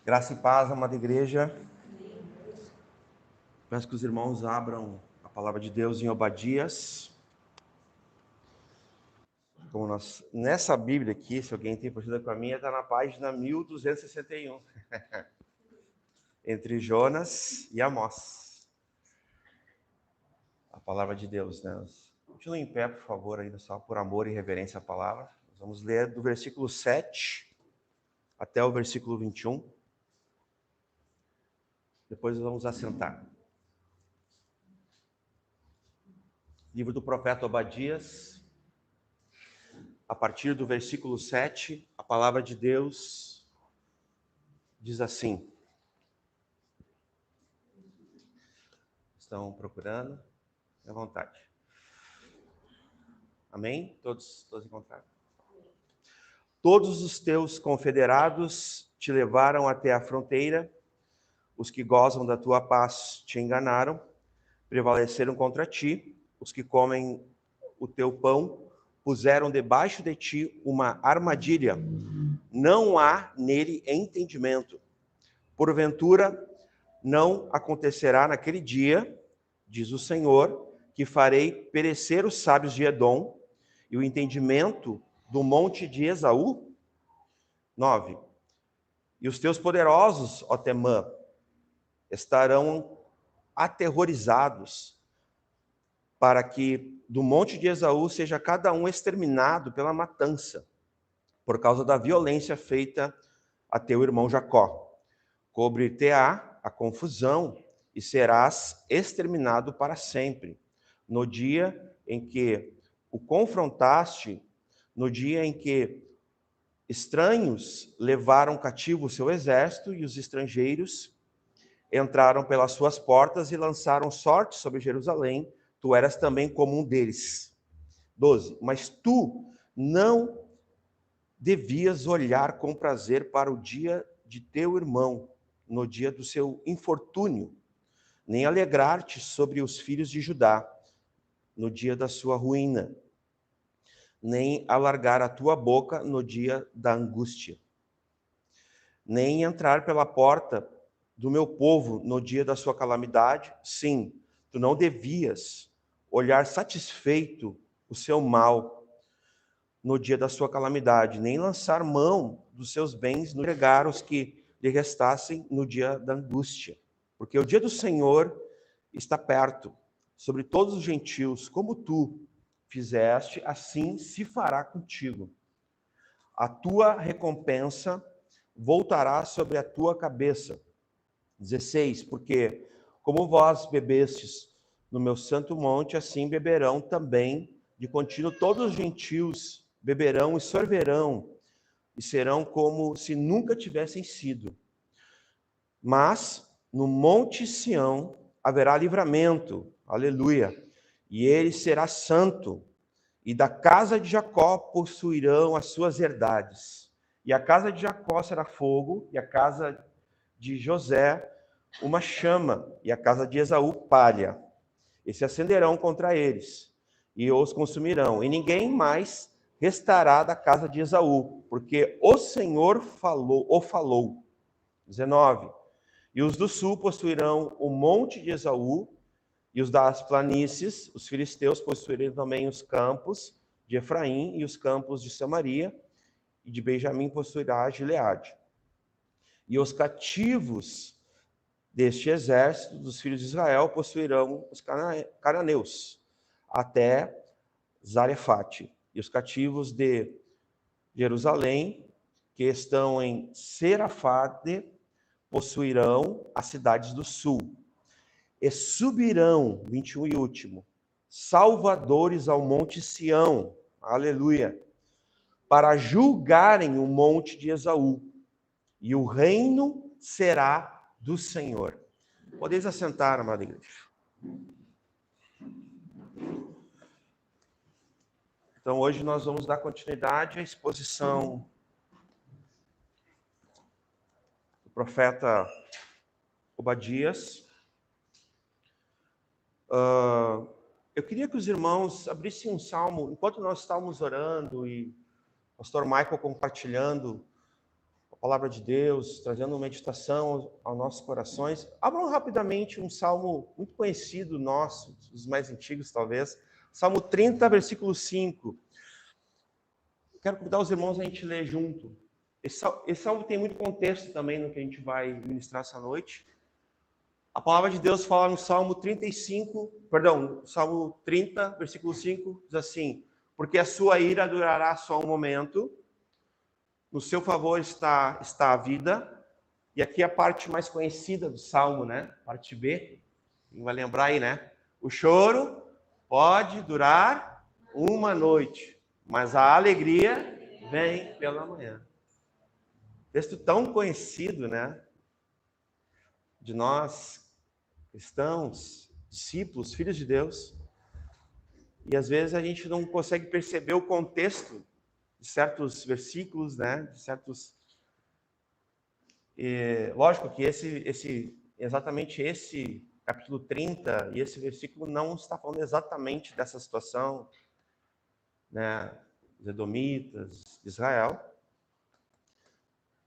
Graça e paz, amada igreja. Peço que os irmãos abram a palavra de Deus em Obadias. Nessa Bíblia aqui, se alguém tem partida com a minha, está na página 1261. Entre Jonas e Amós. A palavra de Deus, né? Continue em pé, por favor, ainda só por amor e reverência à palavra. Nós vamos ler do versículo 7 até o versículo 21. Depois vamos assentar. Livro do profeta Obadias, a partir do versículo 7, a palavra de Deus diz assim. Estão procurando? À vontade. Amém? Todos encontraram? Todos os teus confederados te levaram até a fronteira, os que gozam da tua paz te enganaram, prevaleceram contra ti, os que comem o teu pão puseram debaixo de ti uma armadilha. Não há nele entendimento. Porventura, não acontecerá naquele dia, diz o Senhor, que farei perecer os sábios de Edom e o entendimento do monte de Esaú? 9. E os teus poderosos, ó Temã, estarão aterrorizados, para que do monte de Esaú seja cada um exterminado pela matança, por causa da violência feita a teu irmão Jacó. Cobrir-te-á a confusão e serás exterminado para sempre. No dia em que o confrontaste, no dia em que estranhos levaram cativo o seu exército e os estrangeiros entraram pelas suas portas e lançaram sorte sobre Jerusalém, tu eras também como um deles. 12. Mas tu não devias olhar com prazer para o dia de teu irmão, no dia do seu infortúnio, nem alegrar-te sobre os filhos de Judá, no dia da sua ruína, nem alargar a tua boca no dia da angústia, nem entrar pela porta do meu povo no dia da sua calamidade. Sim, tu não devias olhar satisfeito o seu mal no dia da sua calamidade, nem lançar mão dos seus bens, entregar os que lhe restassem no dia da angústia. Porque o dia do Senhor está perto, sobre todos os gentios, como tu fizeste, assim se fará contigo. A tua recompensa voltará sobre a tua cabeça. 16. Porque como vós bebestes no meu santo monte, assim beberão também de contínuo todos os gentios, beberão e sorverão, e serão como se nunca tivessem sido. Mas no monte Sião haverá livramento, aleluia, e ele será santo, e da casa de Jacó possuirão as suas herdades. E a casa de Jacó será fogo, e a casa de José uma chama, e a casa de Esaú palha. E se acenderão contra eles, e os consumirão, e ninguém mais restará da casa de Esaú, porque o Senhor falou. 19. E os do sul possuirão o monte de Esaú, e os das planícies, os filisteus, possuirão também os campos de Efraim e os campos de Samaria, e de Benjamim possuirá Gileade. E os cativos deste exército dos filhos de Israel possuirão os cananeus, até Zarefate. E os cativos de Jerusalém, que estão em Serafade, possuirão as cidades do sul. E subirão, 21 e último, salvadores ao monte Sião, aleluia, para julgarem o monte de Esaú, e o reino será do Senhor. Podeis assentar, amada igreja. Então, hoje nós vamos dar continuidade à exposição do profeta Obadias. Eu queria que os irmãos abrissem um salmo, enquanto nós estávamos orando e o pastor Michael compartilhando a palavra de Deus, trazendo uma meditação aos nossos corações, abram rapidamente um salmo muito conhecido nosso, dos mais antigos talvez, Salmo 30, versículo 5. Quero convidar os irmãos a gente ler junto. Esse salmo tem muito contexto também no que a gente vai ministrar essa noite. A palavra de Deus fala no Salmo 30, versículo 5, diz assim: porque a sua ira durará só um momento, no seu favor está a vida. E aqui a parte mais conhecida do Salmo, né? Parte B. Quem vai lembrar aí, né? O choro pode durar uma noite, mas a alegria vem pela manhã. Texto tão conhecido, né? De nós, cristãos, discípulos, filhos de Deus. E às vezes a gente não consegue perceber o contexto de certos versículos, né? De certos... lógico que exatamente esse capítulo 30 e esse versículo não está falando exatamente dessa situação, né? Dos edomitas, de Israel,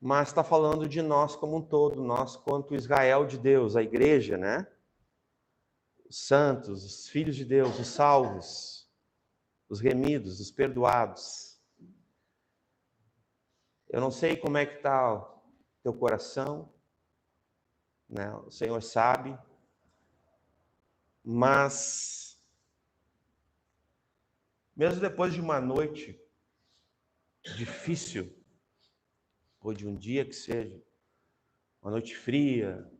mas está falando de nós como um todo, nós quanto Israel de Deus, a igreja, né? Os santos, os filhos de Deus, os salvos, os remidos, os perdoados. Eu não sei como é que está o teu coração, né? O Senhor sabe, mas mesmo depois de uma noite difícil, ou de um dia que seja, uma noite fria,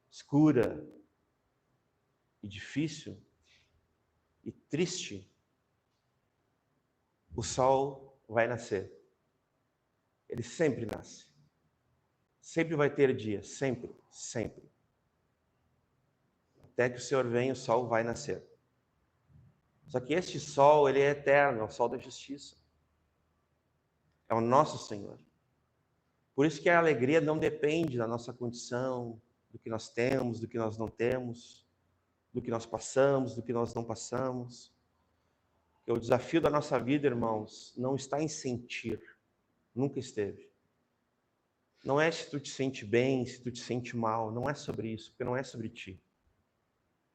escura e difícil e triste, o sol vai nascer. Ele sempre nasce. Sempre vai ter dia, sempre, sempre. Até que o Senhor venha, o sol vai nascer. Só que este sol, ele é eterno, é o sol da justiça. É o nosso Senhor. Por isso que a alegria não depende da nossa condição, do que nós temos, do que nós não temos, do que nós passamos, do que nós não passamos. Porque o desafio da nossa vida, irmãos, não está em sentir. Nunca esteve. Não é se tu te sente bem, se tu te sente mal. Não é sobre isso, porque não é sobre ti.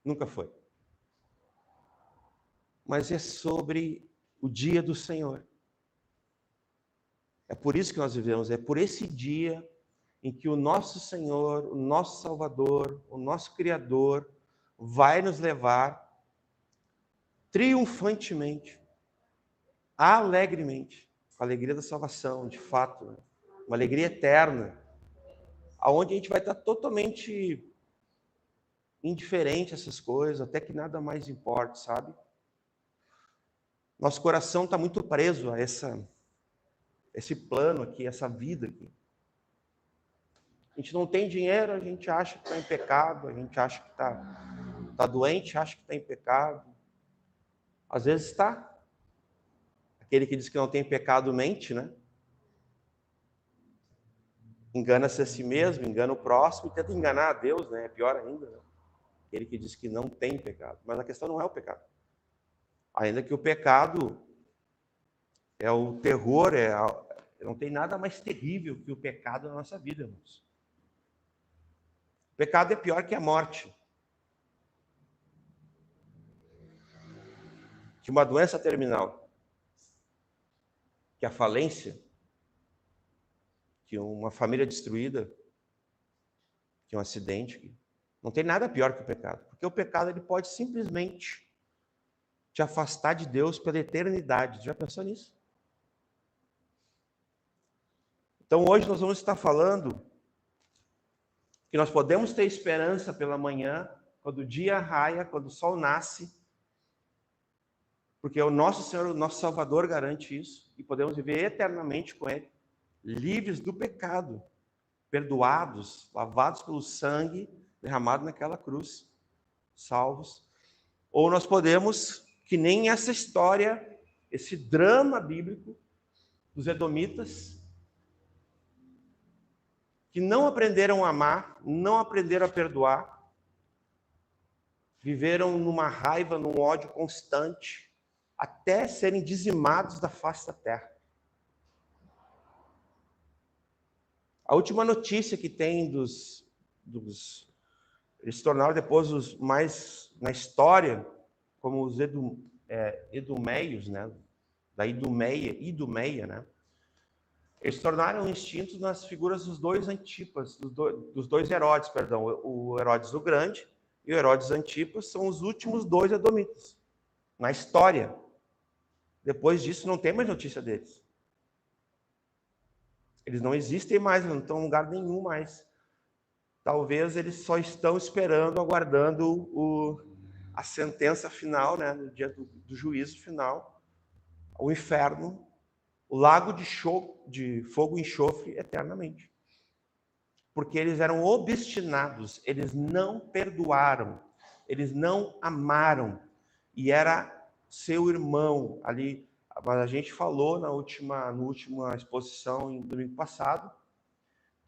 Nunca foi. Mas é sobre o dia do Senhor. É por isso que nós vivemos, é por esse dia em que o nosso Senhor, o nosso Salvador, o nosso Criador vai nos levar triunfantemente, alegremente, com a alegria da salvação, de fato, né? Uma alegria eterna, aonde a gente vai estar totalmente indiferente a essas coisas, até que nada mais importa, sabe? Nosso coração está muito preso a esse plano aqui, essa vida aqui. A gente não tem dinheiro, a gente acha que está em pecado, a gente acha que está doente, acha que está em pecado. Às vezes está. Aquele que diz que não tem pecado mente, né? Engana-se a si mesmo, engana o próximo e tenta enganar a Deus, né? É pior ainda, né? Aquele que diz que não tem pecado. Mas a questão não é o pecado. Ainda que o pecado é o terror, não tem nada mais terrível que o pecado na nossa vida, irmãos. O pecado é pior que a morte. Que uma doença terminal. Que a falência. Que uma família destruída. Que um acidente. Não tem nada pior que o pecado. Porque o pecado ele pode simplesmente te afastar de Deus pela eternidade. Já pensou nisso? Então hoje nós vamos estar falando que nós podemos ter esperança pela manhã, quando o dia raia, quando o sol nasce, porque o nosso Senhor, o nosso Salvador garante isso, e podemos viver eternamente com Ele, livres do pecado, perdoados, lavados pelo sangue derramado naquela cruz, salvos. Ou nós podemos, que nem essa história, esse drama bíblico dos edomitas, que não aprenderam a amar, não aprenderam a perdoar, viveram numa raiva, num ódio constante, até serem dizimados da face da terra. A última notícia que tem eles se tornaram depois os mais, na história, como os edumeios, né? Da Idumeia, né? Eles se tornaram extintos nas figuras dos dois Antipas, dos dois Herodes, perdão. O Herodes o Grande e o Herodes Antipas são os últimos dois edomitas na história. Depois disso, não tem mais notícia deles. Eles não existem mais, não estão em lugar nenhum mais. Talvez eles só estão esperando, aguardando a sentença final, né, no dia do juízo final, o inferno, o lago de fogo e enxofre eternamente. Porque eles eram obstinados, eles não perdoaram, eles não amaram. E era seu irmão ali. Mas a gente falou na última exposição, em domingo passado,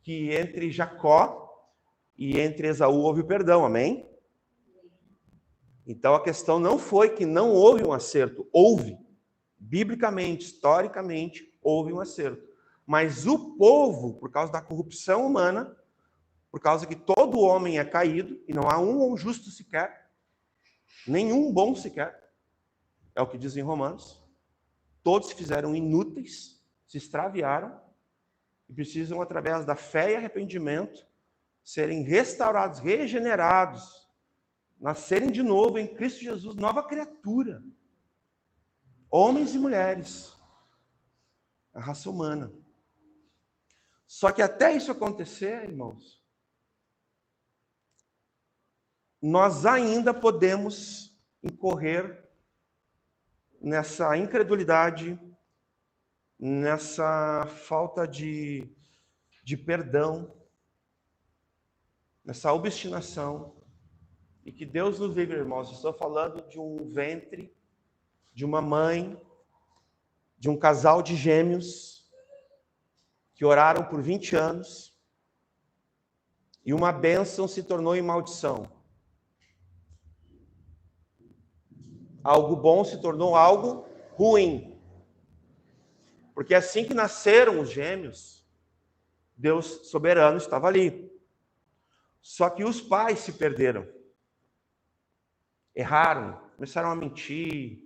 que entre Jacó e entre Esaú houve o perdão, amém? Então a questão não foi que não houve um acerto, houve. Biblicamente, historicamente, houve um acerto. Mas o povo, por causa da corrupção humana, por causa que todo homem é caído, e não há um justo sequer, nenhum bom sequer, é o que diz em Romanos, todos se fizeram inúteis, se extraviaram, e precisam, através da fé e arrependimento, serem restaurados, regenerados, nascerem de novo em Cristo Jesus, nova criatura. Homens e mulheres, a raça humana. Só que até isso acontecer, irmãos, nós ainda podemos incorrer nessa incredulidade, nessa falta de perdão, nessa obstinação. E que Deus nos livre, irmãos. Estou falando de um ventre, de uma mãe, de um casal de gêmeos que oraram por 20 anos e uma bênção se tornou em maldição. Algo bom se tornou algo ruim. Porque assim que nasceram os gêmeos, Deus soberano estava ali. Só que os pais se perderam. Erraram, começaram a mentir.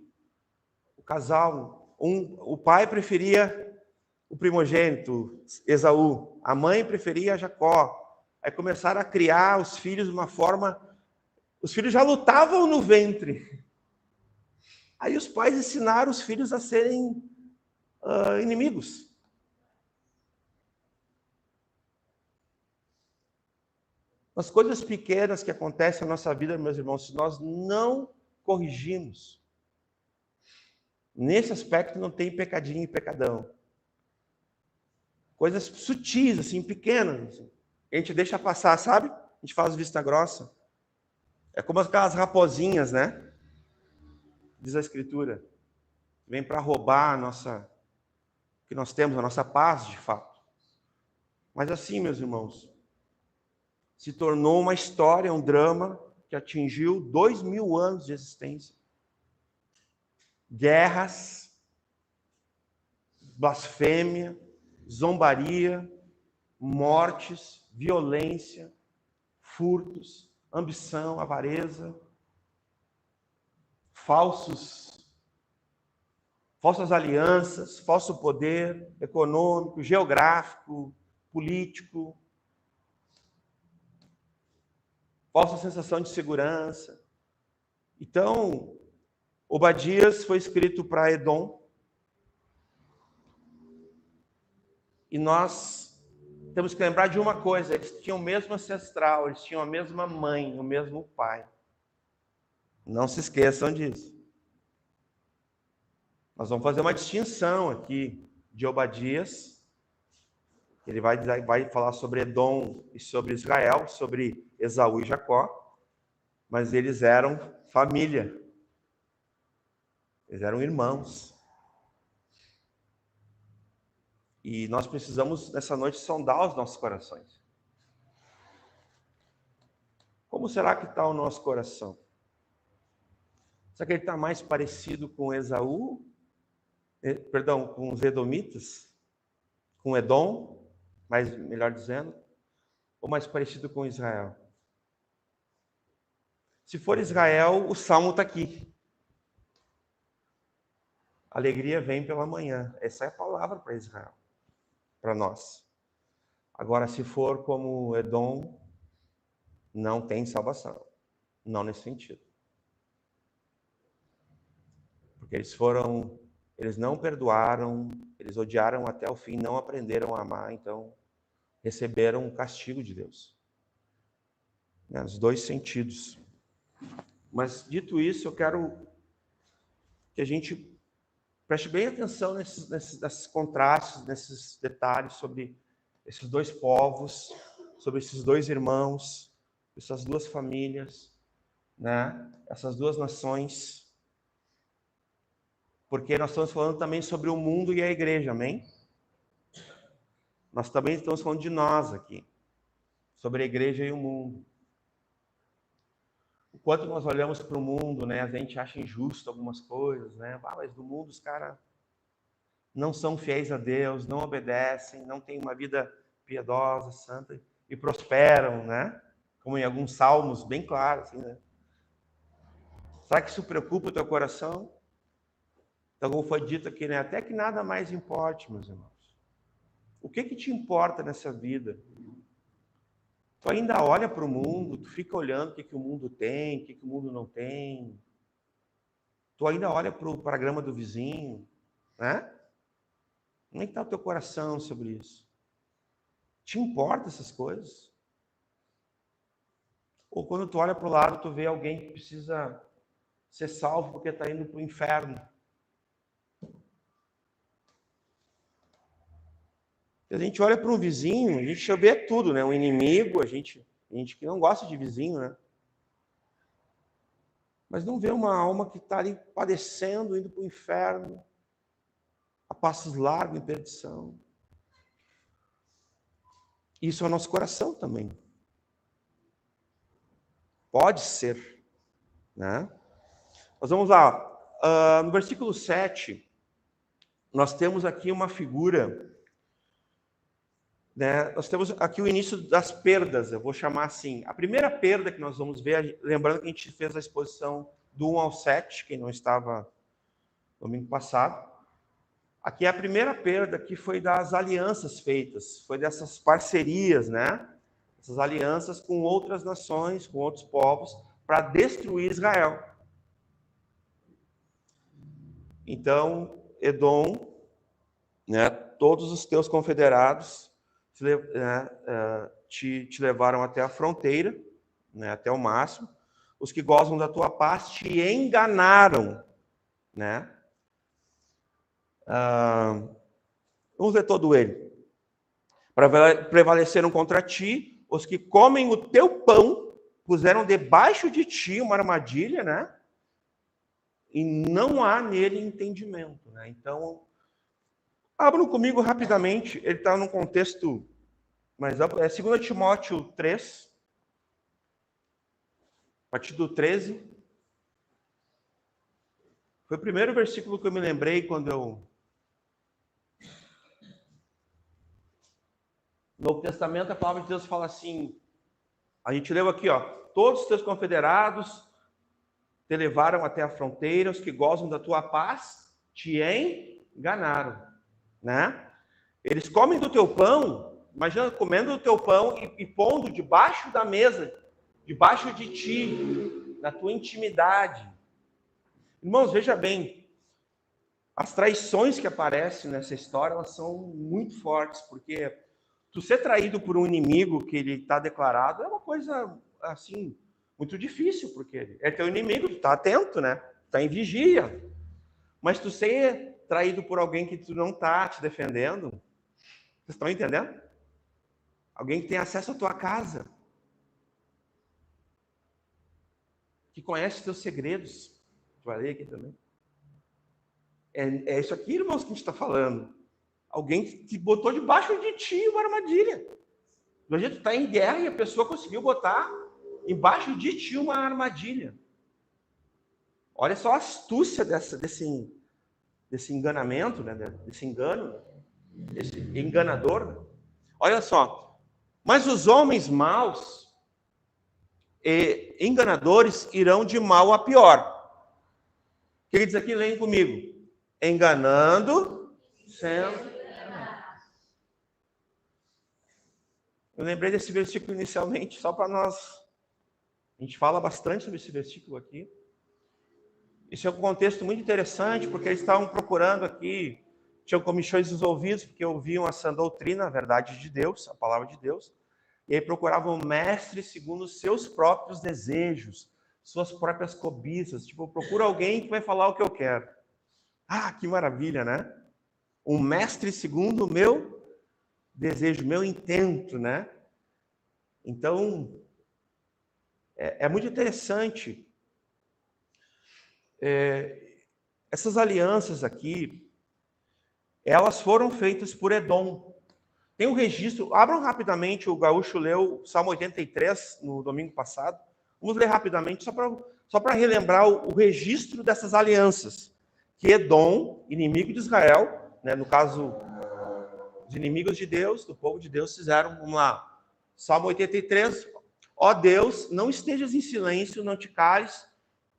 O casal, o pai preferia o primogênito, Esaú. A mãe preferia Jacó. Aí começaram a criar os filhos de uma forma... Os filhos já lutavam no ventre. Aí os pais ensinaram os filhos a serem inimigos. As coisas pequenas que acontecem na nossa vida, meus irmãos, se nós não corrigimos, nesse aspecto não tem pecadinho e pecadão. Coisas sutis, assim, pequenas. Assim. A gente deixa passar, sabe? A gente faz vista grossa. É como aquelas raposinhas, né? Diz a Escritura. Vem para roubar a nossa... que nós temos, a nossa paz, de fato. Mas assim, meus irmãos, se tornou uma história, um drama que atingiu 2000 anos de existência. Guerras, blasfêmia, zombaria, mortes, violência, furtos, ambição, avareza, falsas alianças, falso poder econômico, geográfico, político, falsa sensação de segurança. Então, Obadias foi escrito para Edom. E nós temos que lembrar de uma coisa: eles tinham o mesmo ancestral, eles tinham a mesma mãe, o mesmo pai. Não se esqueçam disso. Nós vamos fazer uma distinção aqui de Obadias. Ele vai falar sobre Edom e sobre Israel, sobre Esaú e Jacó. Mas eles eram família. Eles eram irmãos. E nós precisamos, nessa noite, sondar os nossos corações. Como será que está o nosso coração? Será que ele está mais parecido com Esaú? Com os edomitas? Com Edom? mais, melhor dizendo, ou mais parecido com Israel? Se for Israel, o Salmo está aqui. Alegria vem pela manhã. Essa é a palavra para Israel, para nós. Agora, se for como Edom, não tem salvação. Não nesse sentido. Porque eles não perdoaram, eles odiaram até o fim, não aprenderam a amar, então receberam um castigo de Deus. Nos dois sentidos. Mas, dito isso, eu quero que a gente preste bem atenção nesses contrastes, nesses detalhes sobre esses dois povos, sobre esses dois irmãos, essas duas famílias, né? Essas duas nações. Porque nós estamos falando também sobre o mundo e a igreja, amém? Nós também estamos falando de nós aqui, sobre a igreja e o mundo. O quanto nós olhamos para o mundo, né? A gente acha injusto algumas coisas, né? Mas no mundo os caras não são fiéis a Deus, não obedecem, não têm uma vida piedosa, santa e prosperam, né? Como em alguns salmos bem claros, assim, né? Será que isso preocupa o teu coração? Então, como foi dito aqui, né? Até que nada mais importe, meus irmãos. O que te importa nessa vida? Tu ainda olha para o mundo, tu fica olhando o que o mundo tem, o que o mundo não tem. Tu ainda olha para a grama do vizinho, né? Como é que está o teu coração sobre isso? Te importa essas coisas? Ou quando tu olha para o lado, tu vê alguém que precisa ser salvo porque está indo para o inferno. A gente olha para um vizinho, a gente vê tudo, né? Um inimigo, a gente que não gosta de vizinho, né? Mas não vê uma alma que está ali padecendo, indo para o inferno, a passos largos em perdição. Isso é o nosso coração também. Pode ser, né? Nós vamos lá. No versículo 7, nós temos aqui uma figura, né? Nós temos aqui o início das perdas, eu vou chamar assim. A primeira perda que nós vamos ver, lembrando que a gente fez a exposição do 1 ao 7, quem não estava domingo passado. Aqui é a primeira perda que foi das alianças feitas, foi dessas parcerias, né? Essas alianças com outras nações, com outros povos, para destruir Israel. Então, Edom, né, todos os teus confederados te levaram até a fronteira, né, até o máximo. Os que gozam da tua paz te enganaram, né? Vamos ver todo ele. Prevaleceram contra ti, os que comem o teu pão, puseram debaixo de ti uma armadilha, né? E não há nele entendimento, né? Então, abram comigo rapidamente, ele está num contexto mais amplo, é 2 Timóteo 3, a partir do 13. Foi o primeiro versículo que eu me lembrei quando eu... No Novo Testamento, a palavra de Deus fala assim, a gente leu aqui, ó, todos os teus confederados te levaram até a fronteira, os que gozam da tua paz te enganaram, né? Eles comem do teu pão, imagina comendo do teu pão e pondo debaixo da mesa, debaixo de ti, na tua intimidade. Irmãos, veja bem, as traições que aparecem nessa história, elas são muito fortes, porque tu ser traído por um inimigo que ele está declarado é uma coisa, assim, muito difícil, porque é teu inimigo, tu tá atento, né? Tá em vigia. Mas tu ser traído por alguém que tu não tá te defendendo, vocês estão entendendo? Alguém que tem acesso à tua casa, que conhece os teus segredos. Tu vai ler aqui também. É isso aqui, irmãos, que a gente está falando. Alguém que botou debaixo de ti uma armadilha. Imagina, tu tá em guerra e a pessoa conseguiu botar embaixo de ti uma armadilha. Olha só a astúcia desse enganamento, né? Desse engano, desse enganador. Olha só. Mas os homens maus e enganadores irão de mal a pior. O que ele diz aqui? Leem comigo. Enganando, sendo... Eu lembrei desse versículo inicialmente, só para nós... A gente fala bastante sobre esse versículo aqui. Isso é um contexto muito interessante, porque eles estavam procurando aqui, tinham comichões dos ouvidos, porque ouviam a sã doutrina, a verdade de Deus, a palavra de Deus, e aí procuravam um mestre segundo os seus próprios desejos, suas próprias cobiças. Tipo, procura alguém que vai falar o que eu quero. Ah, que maravilha, né? Um mestre segundo o meu desejo, meu intento, né? Então, é muito interessante. Essas alianças aqui, elas foram feitas por Edom. Tem um registro, abram rapidamente, o Gaúcho leu Salmo 83 no domingo passado. Vamos ler rapidamente, só para relembrar o registro dessas alianças. Que Edom, inimigo de Israel, né, no caso, os inimigos de Deus, do povo de Deus, fizeram, vamos lá, Salmo 83, ó Deus, não estejas em silêncio, não te cales,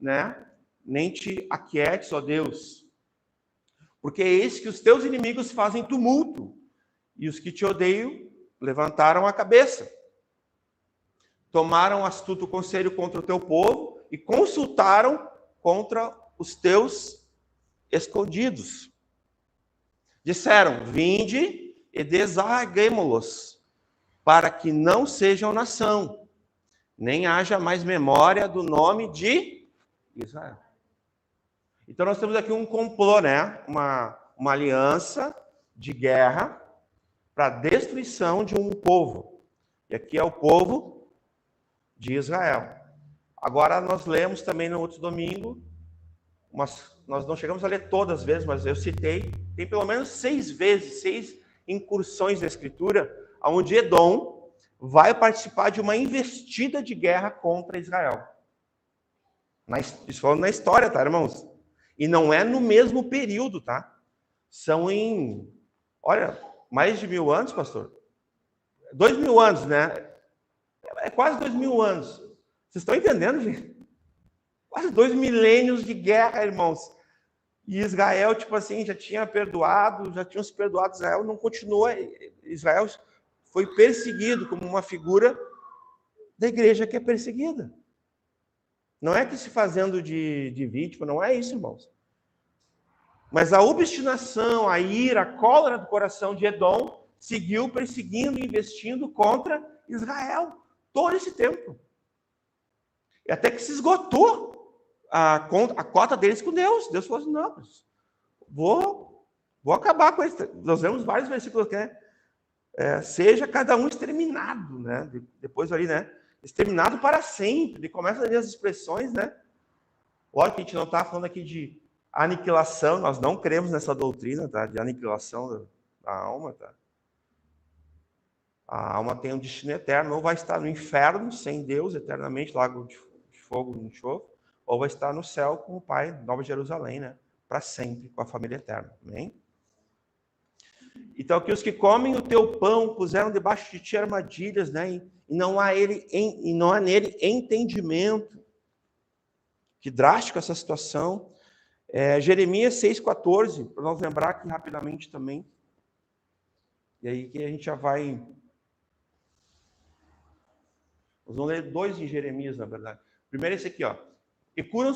né, nem te aquietes, ó Deus, porque eis que os teus inimigos fazem tumulto, e os que te odeiam levantaram a cabeça. Tomaram astuto conselho contra o teu povo e consultaram contra os teus escondidos. Disseram, vinde e desarguemo-los, para que não sejam nação, nem haja mais memória do nome de Israel. Então nós temos aqui um complô, né? Uma aliança de guerra para a destruição de um povo. E aqui é o povo de Israel. Agora nós lemos também no outro domingo, nós não chegamos a ler todas as vezes, mas eu citei, tem pelo menos 6 vezes, 6 incursões da Escritura, onde Edom vai participar de uma investida de guerra contra Israel. Isso falando na história, tá, irmãos? E não é no mesmo período, tá? São em, olha, mais de 1000 anos, pastor? 2000 anos, né? É quase 2000 anos. Vocês estão entendendo, gente? Quase 2 milênios de guerra, irmãos. E Israel, tipo assim, já tinha se perdoado. Israel não continuou. Israel foi perseguido como uma figura da igreja que é perseguida. Não é que se fazendo de vítima, não é isso, irmãos. Mas a obstinação, a ira, a cólera do coração de Edom seguiu perseguindo e investindo contra Israel todo esse tempo. E até que se esgotou a cota deles com Deus. Deus falou assim, não, vou acabar com isso. Nós vemos vários versículos que, né? Seja cada um exterminado, né? Depois ali, né? Exterminado para sempre. E começa a ler as expressões, né? Olha que a gente não está falando aqui de aniquilação, nós não cremos nessa doutrina, tá? De aniquilação da alma, tá? A alma tem um destino eterno, ou vai estar no inferno sem Deus eternamente, lago de fogo e enxofre, ou vai estar no céu com o Pai, Nova Jerusalém, né? Para sempre, com a família eterna. Amém? Então, que os que comem o teu pão puseram debaixo de ti armadilhas, né? E não há nele entendimento. Que drástico essa situação. Jeremias 6,14, para nós lembrar aqui rapidamente também. E aí que a gente já vai... Nós vamos ler 2 em Jeremias, na verdade. Primeiro esse aqui, ó. E curam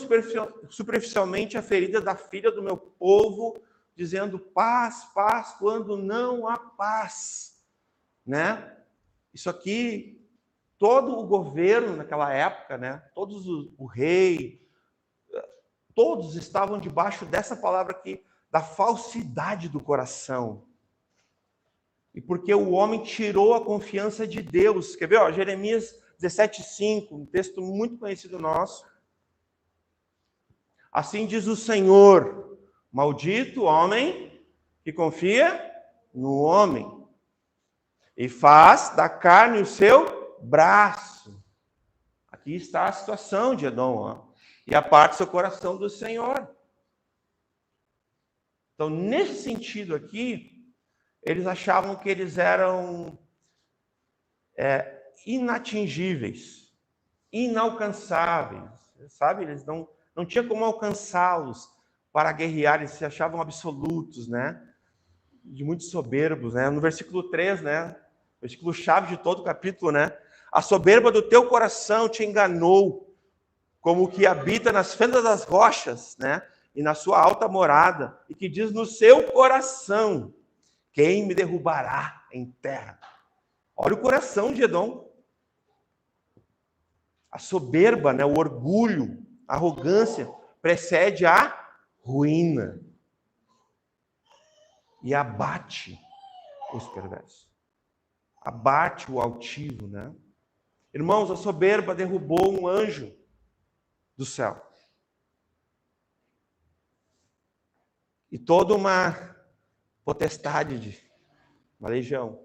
superficialmente a ferida da filha do meu povo, dizendo paz, paz, quando não há paz. Né? Isso aqui, todo o governo naquela época, né? O rei, todos estavam debaixo dessa palavra aqui, da falsidade do coração. E porque o homem tirou a confiança de Deus. Quer ver? Ó, Jeremias 17,5, um texto muito conhecido nosso. Assim diz o Senhor, maldito o homem que confia no homem e faz da carne o seu braço. Aqui está a situação de Edom, ó. E aparte seu coração do Senhor. Então, nesse sentido aqui, eles achavam que eles eram inatingíveis, inalcançáveis, sabe? Eles não tinha como alcançá-los para guerrear, eles se achavam absolutos, né? De muito soberbos, né? No versículo 3, né? Versículo chave de todo o capítulo, né? A soberba do teu coração te enganou, como o que habita nas fendas das rochas, né? E na sua alta morada, e que diz no seu coração: quem me derrubará em terra? Olha o coração de Edom. A soberba, né? O orgulho, a arrogância precede a ruína e abate os perversos. Abate o altivo, né? Irmãos, a soberba derrubou um anjo do céu. E toda uma potestade, uma legião.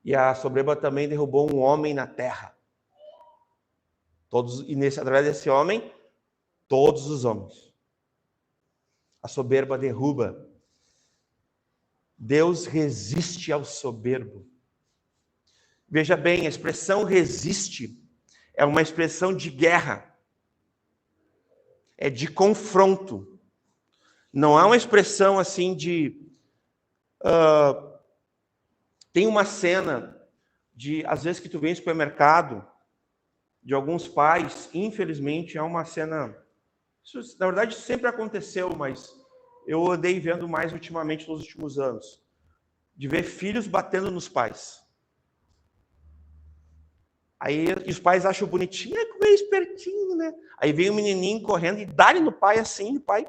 E a soberba também derrubou um homem na terra. Através desse homem, todos os homens. A soberba derruba. Deus resiste ao soberbo. Veja bem, a expressão resiste é uma expressão de guerra. É de confronto. Não é uma expressão assim de... tem uma cena de, às vezes, que tu vem no supermercado, de alguns pais, infelizmente, é uma cena... Isso, na verdade, sempre aconteceu, mas eu andei vendo mais ultimamente nos últimos anos. De ver filhos batendo nos pais. Aí os pais acham bonitinho, é como é espertinho, né? Aí vem o menininho correndo e dá-lhe no pai assim, o pai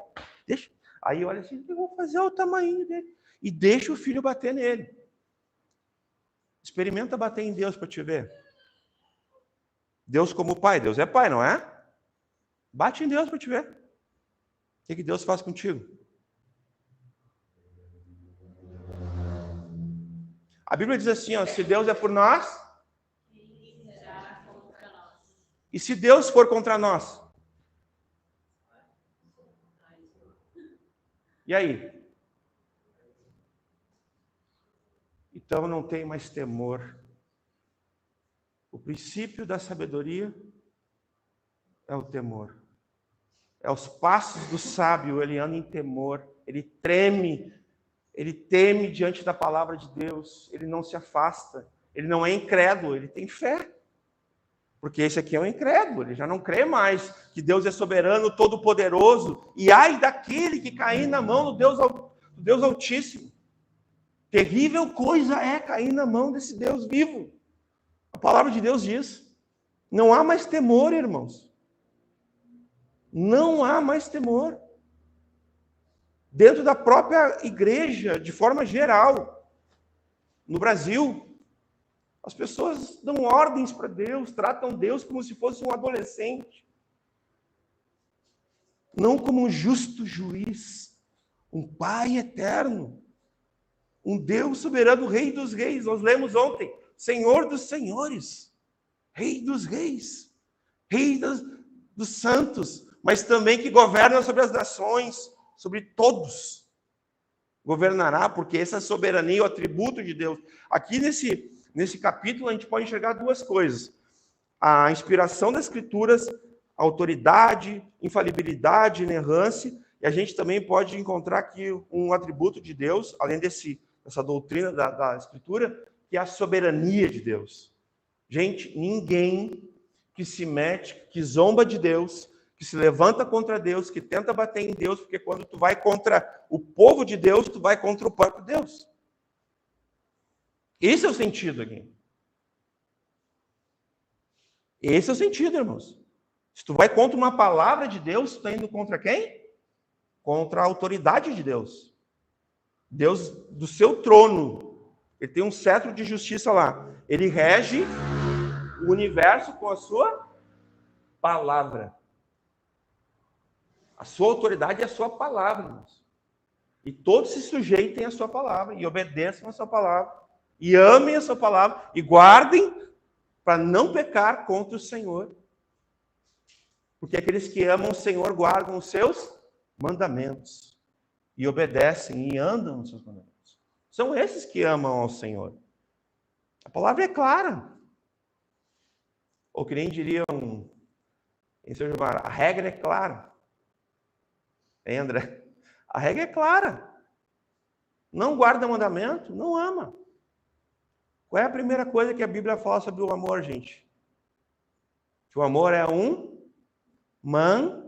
deixa. Aí olha assim, eu vou fazer o tamanho dele. E deixa o filho bater nele. Experimenta bater em Deus para te ver. Deus como pai, Deus é pai, não é? Bate em Deus para te ver. O que Deus faz contigo? A Bíblia diz assim, ó, se Deus é por nós, e se Deus for contra nós? E aí? Então não tem mais temor. O princípio da sabedoria é o temor. É os passos do sábio, ele anda em temor, ele teme diante da palavra de Deus, ele não se afasta, ele não é incrédulo, ele tem fé. Porque esse aqui é um incrédulo, ele já não crê mais que Deus é soberano, todo-poderoso, e ai daquele que cair na mão do Deus Altíssimo. Terrível coisa é cair na mão desse Deus vivo. A palavra de Deus diz. Não há mais temor, irmãos. Não há mais temor. Dentro da própria igreja, de forma geral, no Brasil, as pessoas dão ordens para Deus, tratam Deus como se fosse um adolescente. Não como um justo juiz, um Pai eterno, um Deus soberano, Rei dos reis. Nós lemos ontem, Senhor dos senhores, Rei dos reis, Rei dos santos, mas também que governa sobre as nações, sobre todos. Governará, porque essa soberania é o atributo de Deus. Aqui nesse capítulo a gente pode enxergar duas coisas. A inspiração das Escrituras, a autoridade, infalibilidade, inerrância, e a gente também pode encontrar aqui um atributo de Deus, além dessa doutrina da Escritura, que é a soberania de Deus. Gente, ninguém que se mete, que zomba de Deus, que se levanta contra Deus, que tenta bater em Deus, porque quando tu vai contra o povo de Deus, tu vai contra o próprio Deus. Esse é o sentido aqui. Esse é o sentido, irmãos. Se tu vai contra uma palavra de Deus, tu está indo contra quem? Contra a autoridade de Deus. Deus, do seu trono, ele tem um cetro de justiça lá. Ele rege o universo com a sua palavra. A sua autoridade é a sua palavra, irmãos. E todos se sujeitem à sua palavra e obedeçam à sua palavra. E amem a sua palavra e guardem para não pecar contra o Senhor. Porque aqueles que amam o Senhor guardam os seus mandamentos e obedecem e andam nos seus mandamentos. São esses que amam ao Senhor. A palavra é clara. Ou que nem diriam em São Gilmar, a regra é clara. Hein, André? A regra é clara. Não guarda mandamento, não ama. Qual é a primeira coisa que a Bíblia fala sobre o amor, gente? Que o amor é um mandamento.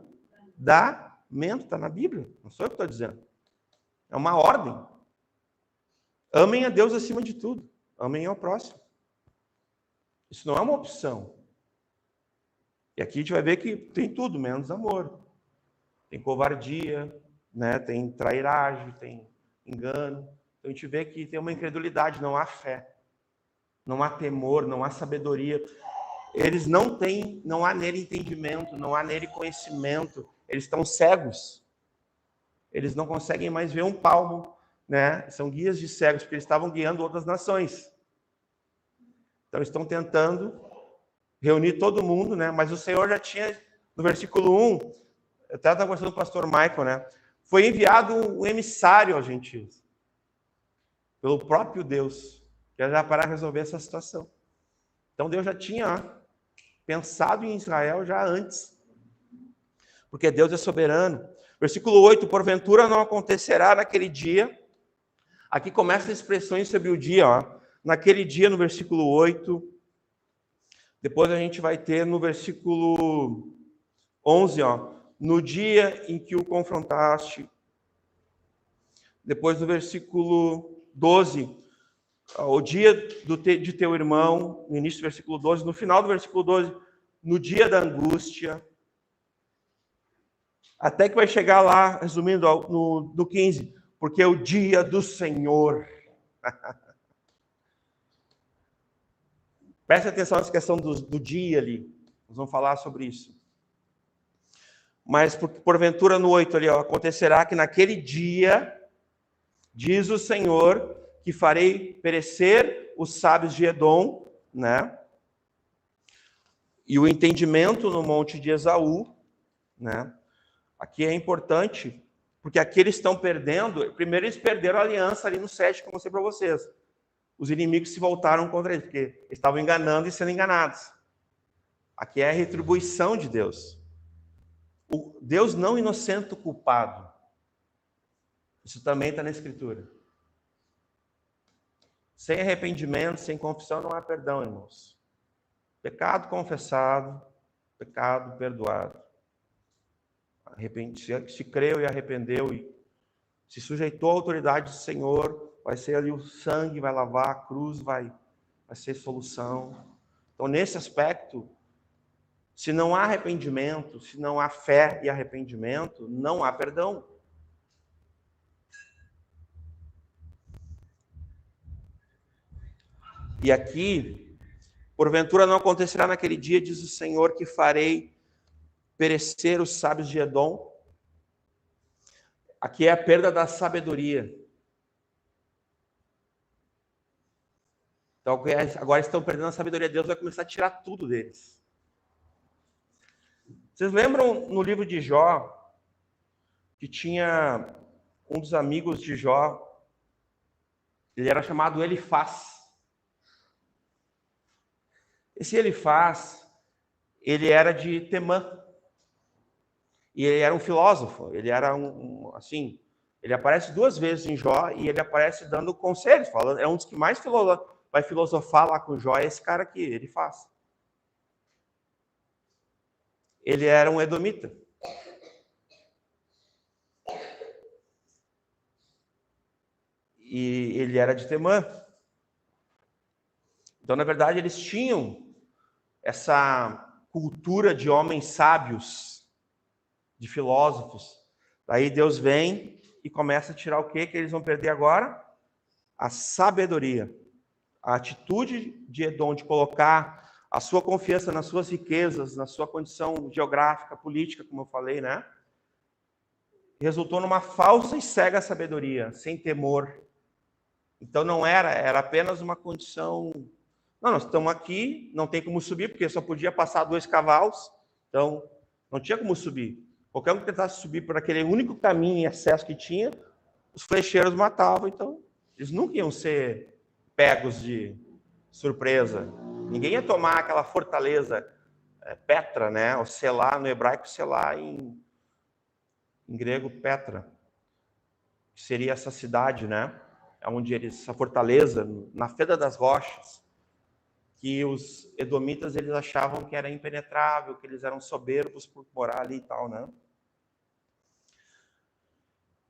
Está na Bíblia. Não sou eu que estou dizendo. É uma ordem. Amem a Deus acima de tudo. Amem ao próximo. Isso não é uma opção. E aqui a gente vai ver que tem tudo, menos amor. Tem covardia, né? Tem trairagem, tem engano. Então a gente vê que tem uma incredulidade, não há fé. Não há temor, não há sabedoria. Eles não têm, não há nele entendimento, não há nele conhecimento. Eles estão cegos. Eles não conseguem mais ver um palmo, né? São guias de cegos, porque eles estavam guiando outras nações. Então eles estão tentando reunir todo mundo, né? Mas o Senhor já tinha, no versículo 1, eu até estava conversando com o pastor Michael, né? Foi enviado um emissário aos gentios, pelo próprio Deus, que era para resolver essa situação. Então Deus já tinha pensado em Israel já antes, porque Deus é soberano. Versículo 8, porventura não acontecerá naquele dia. Aqui começam as expressões sobre o dia, ó. Naquele dia, no versículo 8. Depois a gente vai ter no versículo 11, ó. No dia em que o confrontaste. Depois no versículo 12, o dia de teu irmão, no início do versículo 12, no final do versículo 12, no dia da angústia. Até que vai chegar lá, resumindo, no 15, porque é o dia do Senhor. Preste atenção nessa questão do dia ali. Nós vamos falar sobre isso. Mas, porventura, no 8 ali, ó, acontecerá que naquele dia, diz o Senhor, que farei perecer os sábios de Edom, né? E o entendimento no monte de Esaú, né? Aqui é importante, porque aqui eles estão perdendo. Primeiro eles perderam a aliança ali no 7, que eu mostrei para vocês. Os inimigos se voltaram contra eles, porque eles estavam enganando e sendo enganados. Aqui é a retribuição de Deus. O Deus não inocenta o culpado. Isso também está na Escritura. Sem arrependimento, sem confissão, não há perdão, irmãos. Pecado confessado, pecado perdoado. Se creu e arrependeu e se sujeitou à autoridade do Senhor, vai ser ali o sangue, vai lavar, a cruz vai ser solução. Então, nesse aspecto, se não há arrependimento, se não há fé e arrependimento, não há perdão. E aqui, porventura não acontecerá naquele dia, diz o Senhor, que farei perecer os sábios de Edom. Aqui é a perda da sabedoria. Então, agora estão perdendo a sabedoria. Deus vai começar a tirar tudo deles. Vocês lembram no livro de Jó, que tinha um dos amigos de Jó, ele era chamado Elifaz. Esse Elifaz, ele era de Temã. E ele era um filósofo, ele era assim, ele aparece 2 vezes em Jó e ele aparece dando conselhos, falando, é um dos que mais vai filosofar lá com Jó, é esse cara aqui, ele faz. Ele era um edomita. E ele era de Temã. Então, na verdade, eles tinham essa cultura de homens sábios, de filósofos. Daí Deus vem e começa a tirar o quê que eles vão perder agora? A sabedoria. A atitude de Edom de colocar a sua confiança nas suas riquezas, na sua condição geográfica, política, como eu falei, né? Resultou numa falsa e cega sabedoria, sem temor. Então não era apenas uma condição... Não, nós estamos aqui, não tem como subir, porque só podia passar 2 cavalos, então não tinha como subir. Qualquer um que tentasse subir por aquele único caminho e acesso que tinha, os flecheiros matavam, então eles nunca iam ser pegos de surpresa. Ninguém ia tomar aquela fortaleza, Petra, né? O Selá, no hebraico, Selá, em grego, Petra, que seria essa cidade, né? Onde eles, essa fortaleza, na Fenda das Rochas, que os edomitas eles achavam que era impenetrável, que eles eram soberbos por morar ali e tal, né?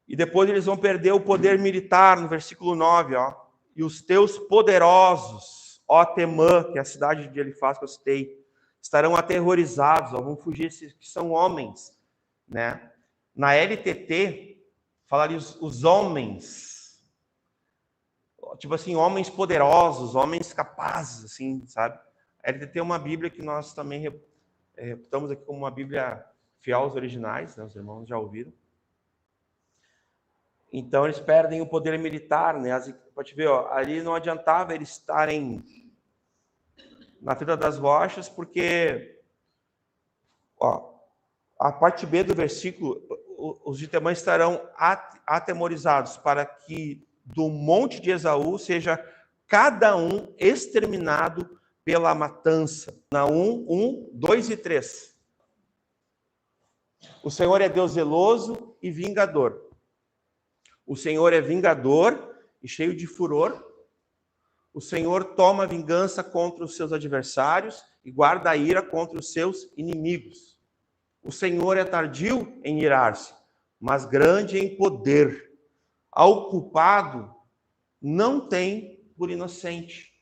E depois eles vão perder o poder militar, no versículo 9, ó. E os teus poderosos, ó Temã, que é a cidade de Elifaz que eu citei, estarão aterrorizados, ó, vão fugir, que são homens, né? Na LTT, falaria os homens, tipo assim, homens poderosos, homens capazes, assim, sabe? A LTT é uma Bíblia que nós também reputamos aqui como uma Bíblia fiel aos originais, né? Os irmãos já ouviram. Então eles perdem o poder militar, né? Pode ver, ó, ali não adiantava eles estarem na Fenda das Rochas, porque, ó, a parte B do versículo, os de Temã estarão atemorizados para que do monte de Esaú seja cada um exterminado pela matança. Na 1, 2 e 3. O Senhor é Deus zeloso e vingador. O Senhor é vingador e cheio de furor. O Senhor toma vingança contra os seus adversários e guarda a ira contra os seus inimigos. O Senhor é tardio em irar-se, mas grande em poder. Ao culpado não tem por inocente.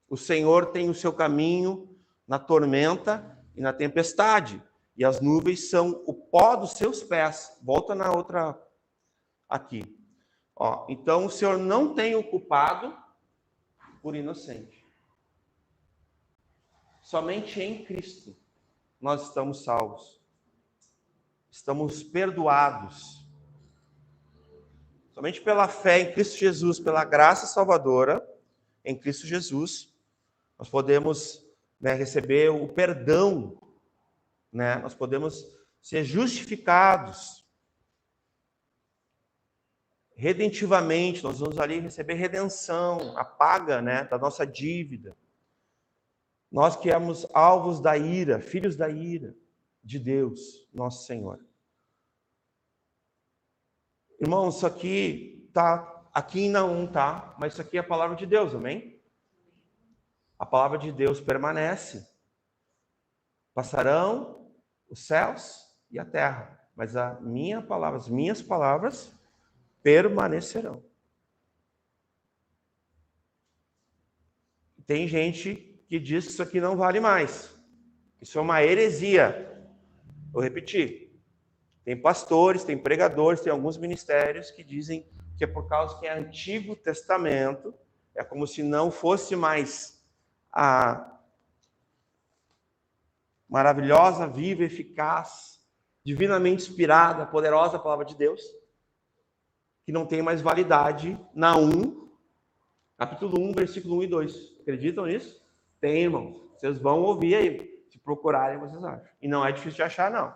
O Senhor tem o seu caminho na tormenta e na tempestade, e as nuvens são o pó dos seus pés. Volta na outra aqui. Ó, então o Senhor não tem o culpado por inocente. Somente em Cristo nós estamos salvos. Estamos perdoados. Somente pela fé em Cristo Jesus, pela graça salvadora em Cristo Jesus, nós podemos, né, receber o perdão, né? Nós podemos ser justificados redentivamente. Nós vamos ali receber redenção, a paga, né, da nossa dívida. Nós que éramos alvos da ira, filhos da ira de Deus, nosso Senhor. Irmão, isso aqui tá aqui em Naum, tá? Mas isso aqui é a palavra de Deus, amém? A palavra de Deus permanece. Passarão os céus e a terra, mas a minha palavra, as minhas palavras permanecerão. Tem gente que diz que isso aqui não vale mais. Isso é uma heresia. Vou repetir. Tem pastores, tem pregadores, tem alguns ministérios que dizem que é por causa que é Antigo Testamento, é como se não fosse mais a maravilhosa, viva, eficaz, divinamente inspirada, poderosa palavra de Deus, que não tem mais validade na 1, capítulo 1, versículo 1 e 2. Acreditam nisso? Tem, irmãos. Vocês vão ouvir aí. Se procurarem, vocês acham. E não é difícil de achar, não.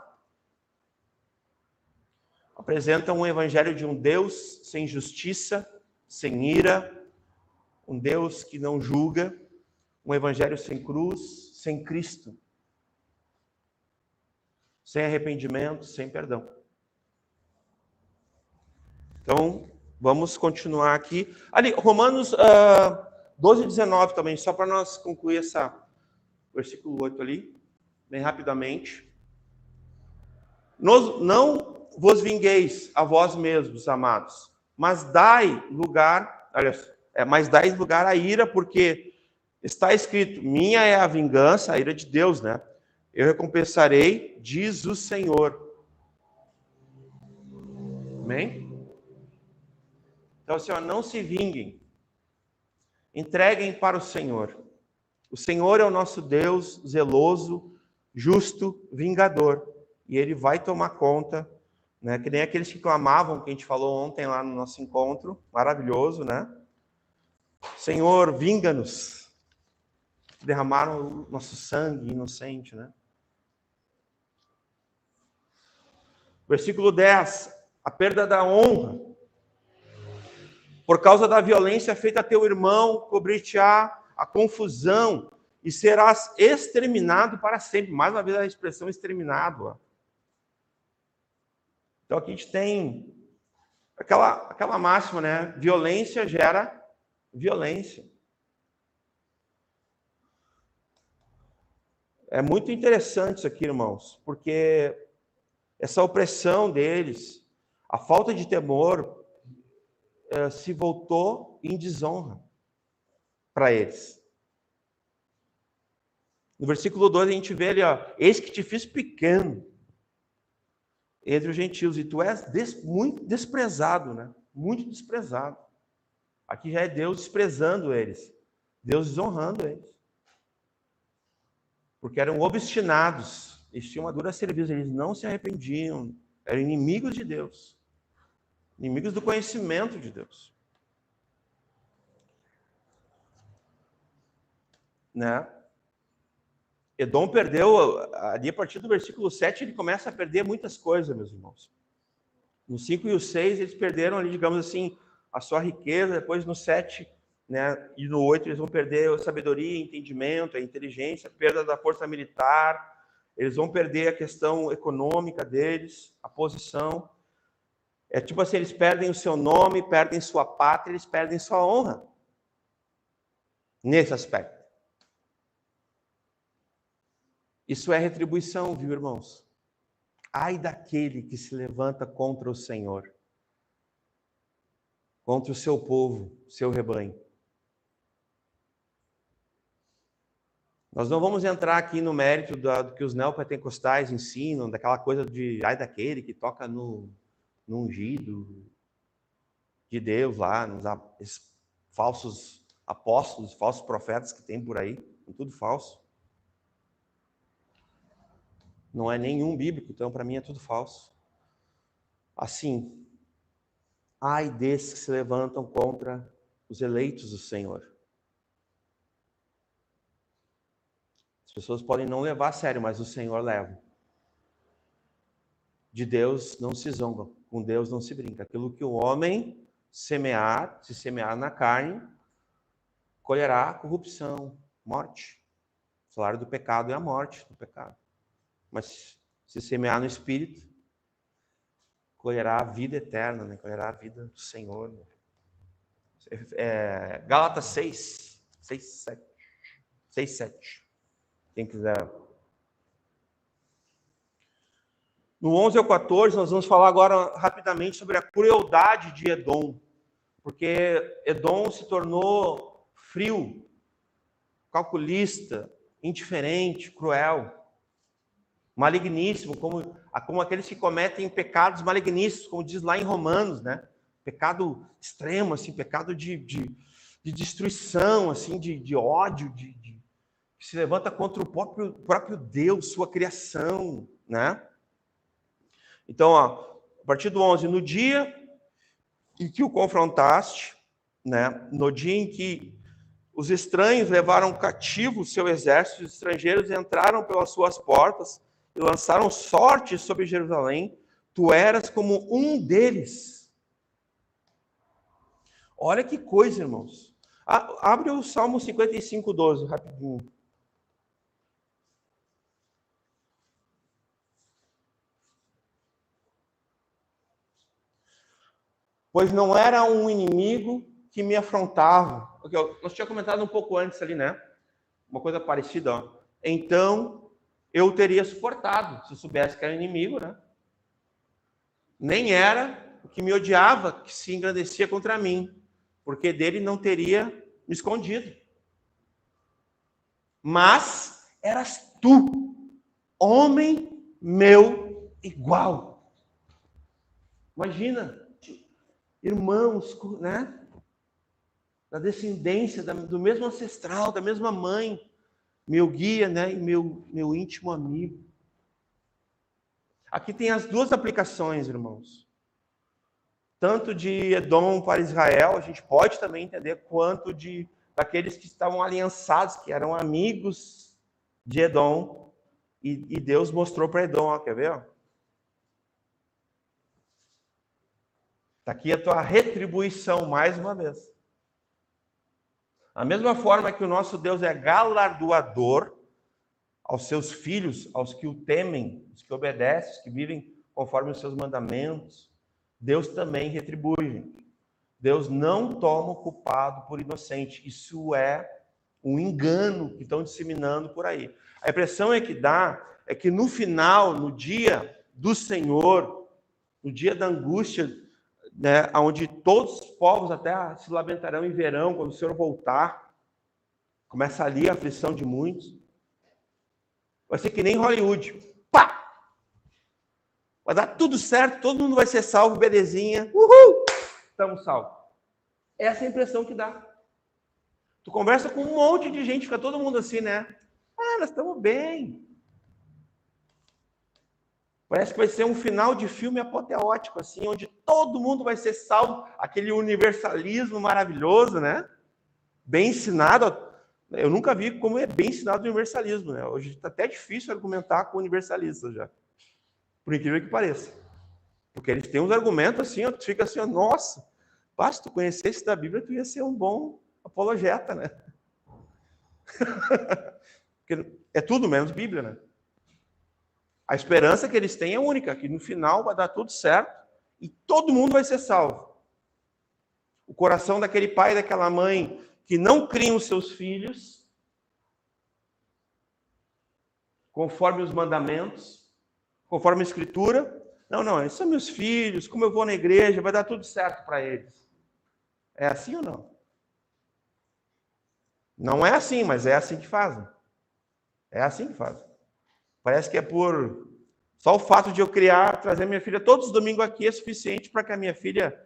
Apresentam um evangelho de um Deus sem justiça, sem ira, um Deus que não julga, um evangelho sem cruz, sem Cristo, sem arrependimento, sem perdão. Então, vamos continuar aqui. Ali, Romanos 12 e 19 também, só para nós concluir versículo 8 ali, bem rapidamente. Não vos vingueis a vós mesmos, amados, mas dai lugar à ira, porque está escrito, minha é a vingança, a ira de Deus, né? Eu recompensarei, diz o Senhor. Amém? Então, Senhor, não se vinguem. Entreguem para o Senhor. O Senhor é o nosso Deus zeloso, justo, vingador. E Ele vai tomar conta, né? Que nem aqueles que clamavam, que a gente falou ontem lá no nosso encontro, maravilhoso, né? Senhor, vinga-nos. Derramaram o nosso sangue inocente, né? Versículo 10, a perda da honra. Por causa da violência feita a teu irmão, cobrir-te-á a confusão e serás exterminado para sempre. Mais uma vez a expressão exterminado. Ó. Então aqui a gente tem aquela máxima, né? Violência gera violência. É muito interessante isso aqui, irmãos, porque essa opressão deles, a falta de temor, se voltou em desonra para eles. No versículo 2 a gente vê ali, ó, eis que te fiz pequeno entre os gentios, e tu és muito desprezado, né? Muito desprezado. Aqui já é Deus desprezando eles, Deus desonrando eles. Porque eram obstinados, eles tinham uma dura serviço, eles não se arrependiam, eram inimigos de Deus, inimigos do conhecimento de Deus. Né? Edom perdeu, ali a partir do versículo 7, ele começa a perder muitas coisas, meus irmãos. No 5 e o 6, eles perderam ali, digamos assim, a sua riqueza, depois no 7, né, e no 8 eles vão perder a sabedoria, entendimento, a inteligência, perda da força militar, eles vão perder a questão econômica deles, a posição. É tipo assim, eles perdem o seu nome, perdem sua pátria, eles perdem sua honra. Nesse aspecto. Isso é retribuição, viu, irmãos? Ai daquele que se levanta contra o Senhor, contra o seu povo, seu rebanho. Nós não vamos entrar aqui no mérito do que os neopentecostais ensinam, daquela coisa de ai daquele que toca no ungido de Deus lá, nos falsos apóstolos, falsos profetas que tem por aí, é tudo falso. Não é nenhum bíblico, então para mim é tudo falso. Assim, ai desses que se levantam contra os eleitos do Senhor. As pessoas podem não levar a sério, mas o Senhor leva. De Deus não se zomba, com Deus não se brinca. Aquilo que o homem semear, se semear na carne, colherá corrupção, morte. O salário do pecado é a morte do pecado. Mas se semear no Espírito, colherá a vida eterna, né? Colherá a vida do Senhor. Gálatas 6, 7. Quem quiser. No 11 ao 14, nós vamos falar agora rapidamente sobre a crueldade de Edom. Porque Edom se tornou frio, calculista, indiferente, cruel, maligníssimo, como aqueles que cometem pecados maligníssimos, como diz lá em Romanos, né? Pecado extremo, assim, pecado de destruição, assim, de ódio, que se levanta contra o próprio Deus, sua criação, né? Então, ó, a partir do 11, no dia em que o confrontaste, né? No dia em que os estranhos levaram cativo o seu exército, os estrangeiros entraram pelas suas portas e lançaram sorte sobre Jerusalém, tu eras como um deles. Olha que coisa, irmãos. Abre o Salmo 55, 12, rapidinho. Pois não era um inimigo que me afrontava. Nós tínhamos comentado um pouco antes ali, né? Uma coisa parecida, ó. Então, eu teria suportado, se eu soubesse que era inimigo, né? Nem era o que me odiava, que se engrandecia contra mim, porque dele não teria me escondido. Mas eras tu, homem meu igual. Imagina, irmãos, né? Da descendência, do mesmo ancestral, da mesma mãe, meu guia, né? E meu íntimo amigo. Aqui tem as duas aplicações, irmãos. Tanto de Edom para Israel, a gente pode também entender, quanto daqueles que estavam aliançados, que eram amigos de Edom, e Deus mostrou para Edom, ó, quer ver? Ó? Está aqui a tua retribuição, mais uma vez. A mesma forma que o nosso Deus é galardoador aos seus filhos, aos que o temem, os que obedecem, os que vivem conforme os seus mandamentos, Deus também retribui. Deus não toma o culpado por inocente. Isso é um engano que estão disseminando por aí. A impressão é que dá é que no final, no dia do Senhor, no dia da angústia, né, onde todos os povos até se lamentarão e verão quando o Senhor voltar, começa ali a aflição de muitos. Vai ser que nem Hollywood. Pá! Vai dar tudo certo, todo mundo vai ser salvo, belezinha. Uhul! Estamos salvos. Essa é a impressão que dá. Tu conversa com um monte de gente, fica todo mundo assim, né? Ah, nós estamos bem. Parece que vai ser um final de filme apoteótico, assim, onde todo mundo vai ser salvo. Aquele universalismo maravilhoso, né? Bem ensinado. Eu nunca vi como é bem ensinado o universalismo, né? Hoje está até difícil argumentar com universalistas já. Por incrível que pareça. Porque eles têm uns argumentos assim, tu fica assim, nossa, se tu conhecesse da Bíblia, tu ia ser um bom apologeta, né? Porque é tudo menos Bíblia, né? A esperança que eles têm é única, que no final vai dar tudo certo e todo mundo vai ser salvo. O coração daquele pai e daquela mãe que não criam os seus filhos conforme os mandamentos, conforme a Escritura. Não, esses são meus filhos, como eu vou na igreja, vai dar tudo certo para eles. É assim ou não? Não é assim, mas é assim que fazem. É assim que fazem. Parece que é por... Só o fato de eu trazer minha filha todos os domingos aqui é suficiente para que a minha filha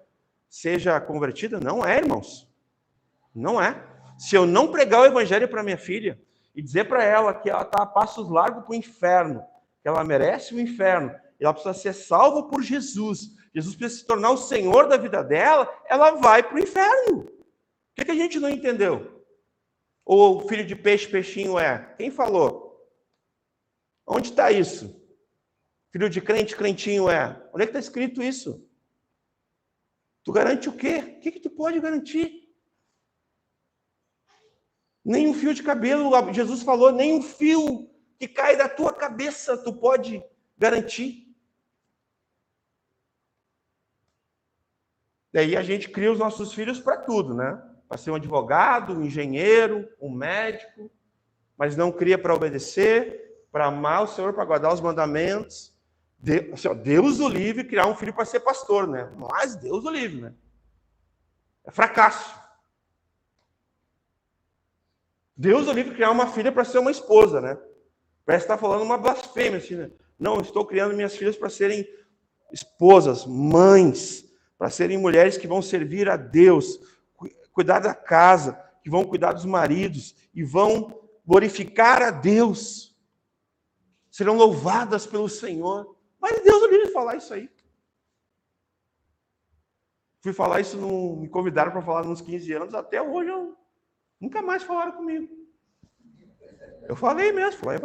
seja convertida? Não é, irmãos. Não é. Se eu não pregar o evangelho para minha filha e dizer para ela que ela está a passos largos para o inferno, que ela merece o inferno, e ela precisa ser salva por Jesus, Jesus precisa se tornar o Senhor da vida dela, ela vai para o inferno. O que a gente não entendeu? Ou filho de peixe, peixinho é? Quem falou? Onde está isso? Filho de crente, crentinho é? Onde é que está escrito isso? Tu garante o quê? O que tu pode garantir? Nem um fio de cabelo, Jesus falou, nem um fio que cai da tua cabeça tu pode garantir. Daí a gente cria os nossos filhos para tudo, né? Para ser um advogado, um engenheiro, um médico, mas não cria para obedecer, para amar o Senhor, para guardar os mandamentos. Deus o livre criar um filho para ser pastor, né? Mas Deus o livre, né? É fracasso. Deus o livre criar uma filha para ser uma esposa, né? Parece que está falando uma blasfêmia, assim, né? Não, estou criando minhas filhas para serem esposas, mães, para serem mulheres que vão servir a Deus, cuidar da casa, que vão cuidar dos maridos e vão glorificar a Deus. Serão louvadas pelo Senhor. Mas Deus o livre de falar isso aí. Fui falar isso, me convidaram para falar nos 15 anos, até hoje nunca mais falaram comigo. Eu falei mesmo, falei,